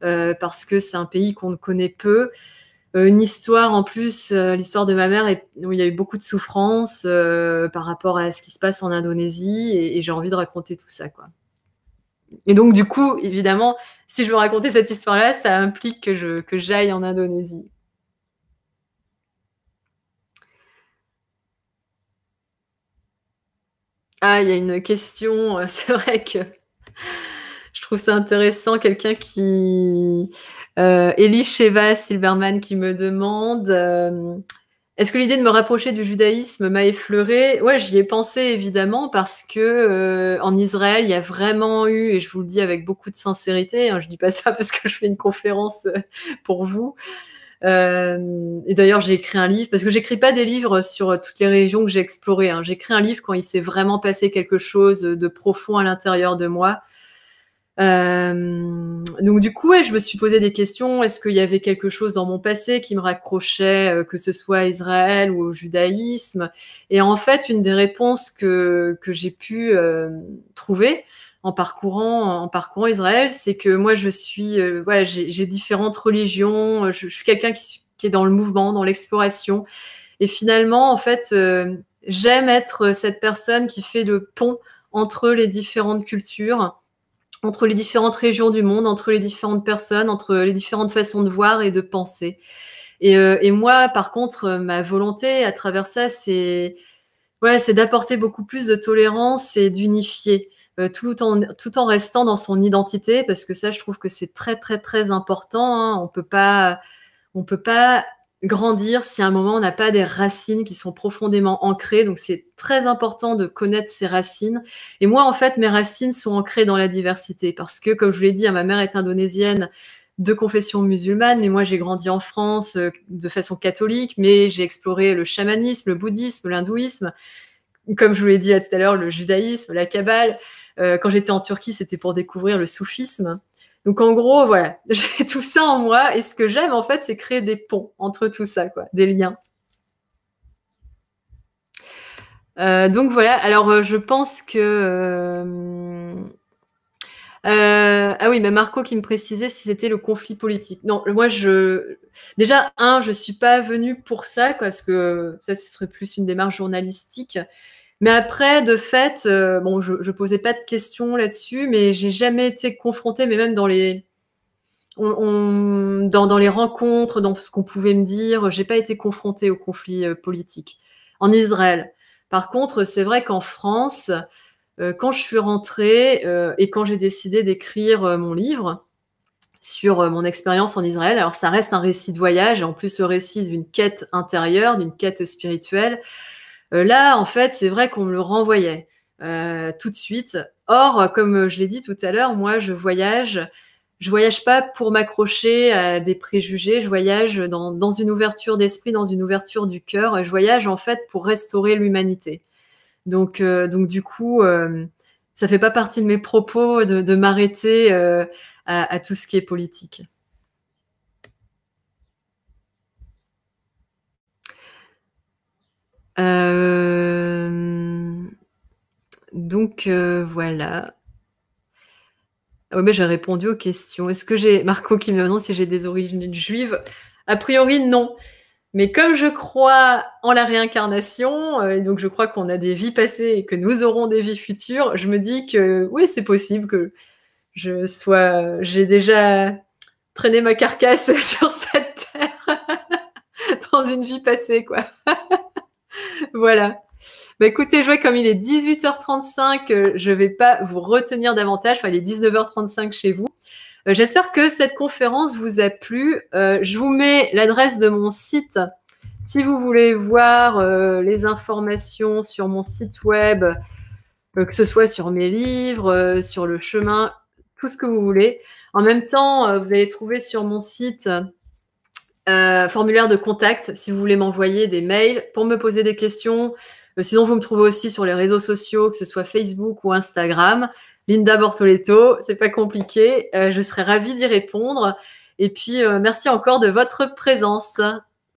c'est un pays qu'on ne connaît peu. Une histoire en plus, l'histoire de ma mère, où il y a eu beaucoup de souffrance par rapport à ce qui se passe en Indonésie, et j'ai envie de raconter tout ça, quoi. Et donc, du coup, évidemment, si je veux raconter cette histoire-là, ça implique que j'aille en Indonésie. Ah, il y a une question, c'est vrai que je trouve ça intéressant, quelqu'un Elie Sheva Silverman qui me demande est-ce que l'idée de me rapprocher du judaïsme m'a effleurée? Ouais, j'y ai pensé évidemment parce que en Israël, il y a vraiment eu, et je vous le dis avec beaucoup de sincérité, hein, je dis pas ça parce que je fais une conférence pour vous. Et d'ailleurs, j'ai écrit un livre parce que j'écris pas des livres sur toutes les régions que j'ai explorées, hein. J'écris un livre quand il s'est vraiment passé quelque chose de profond à l'intérieur de moi. Donc du coup, ouais, je me suis posé des questions. Est-ce qu'il y avait quelque chose dans mon passé qui me raccrochait, que ce soit à Israël ou au judaïsme? Et en fait, une des réponses que j'ai pu trouver en parcourant Israël, c'est que moi, voilà, j'ai différentes religions. Je suis quelqu'un qui est dans le mouvement, dans l'exploration. Et finalement, en fait, j'aime être cette personne qui fait le pont entre les différentes cultures, entre les différentes régions du monde, entre les différentes personnes, entre les différentes façons de voir et de penser. Et moi, par contre, ma volonté à travers ça, c'est d'apporter beaucoup plus de tolérance et d'unifier, tout en restant dans son identité, parce que ça, je trouve que c'est très, très, très important, hein. On peut pas grandir si à un moment on n'a pas des racines qui sont profondément ancrées. Donc c'est très important de connaître ses racines. Et moi, en fait, mes racines sont ancrées dans la diversité parce que, comme je vous l'ai dit, ma mère est indonésienne de confession musulmane, mais moi j'ai grandi en France de façon catholique, mais j'ai exploré le chamanisme, le bouddhisme, l'hindouisme, comme je vous l'ai dit tout à l'heure, le judaïsme, la kabbale. Quand j'étais en Turquie, c'était pour découvrir le soufisme. Donc en gros, voilà, j'ai tout ça en moi, et ce que j'aime en fait, c'est créer des ponts entre tout ça, quoi, des liens. Donc voilà, alors je pense que ah oui, mais Marco qui me précisait si c'était le conflit politique. Non, moi déjà je suis pas venue pour ça, quoi, parce que ça ce serait plus une démarche journalistique. Mais après, de fait, bon, je posais pas de questions là-dessus, mais j'ai jamais été confrontée, mais même dans les rencontres, dans ce qu'on pouvait me dire, j'ai pas été confrontée au conflit politique en Israël. Par contre, c'est vrai qu'en France, quand je suis rentrée et quand j'ai décidé d'écrire mon livre sur mon expérience en Israël, alors ça reste un récit de voyage, et en plus le récit d'une quête intérieure, d'une quête spirituelle. Là, en fait, c'est vrai qu'on me le renvoyait tout de suite. Or, comme je l'ai dit tout à l'heure, moi, je voyage. Je voyage pas pour m'accrocher à des préjugés. Je voyage dans une ouverture d'esprit, dans une ouverture du cœur. Et je voyage en fait pour restaurer l'humanité. Donc du coup, ça fait pas partie de mes propos de m'arrêter à tout ce qui est politique. Donc voilà. Oui, mais j'ai répondu aux questions. Est-ce que j'ai Marco qui me demande si j'ai des origines juives? A priori, non. Mais comme je crois en la réincarnation, et donc je crois qu'on a des vies passées et que nous aurons des vies futures, je me dis que oui, c'est possible que j'ai déjà traîné ma carcasse sur cette terre dans une vie passée, quoi. Voilà. Bah écoutez, Joël, comme il est 18h35, je vais pas vous retenir davantage. Enfin, il est 19h35 chez vous. J'espère que cette conférence vous a plu. Je vous mets l'adresse de mon site si vous voulez voir les informations sur mon site web, que ce soit sur mes livres, sur le chemin, tout ce que vous voulez. En même temps, vous allez trouver sur mon site formulaire de contact si vous voulez m'envoyer des mails pour me poser des questions. Sinon, vous me trouvez aussi sur les réseaux sociaux, que ce soit Facebook ou Instagram. Linda Bortoletto, c'est pas compliqué. Je serai ravie d'y répondre. Et puis, merci encore de votre présence.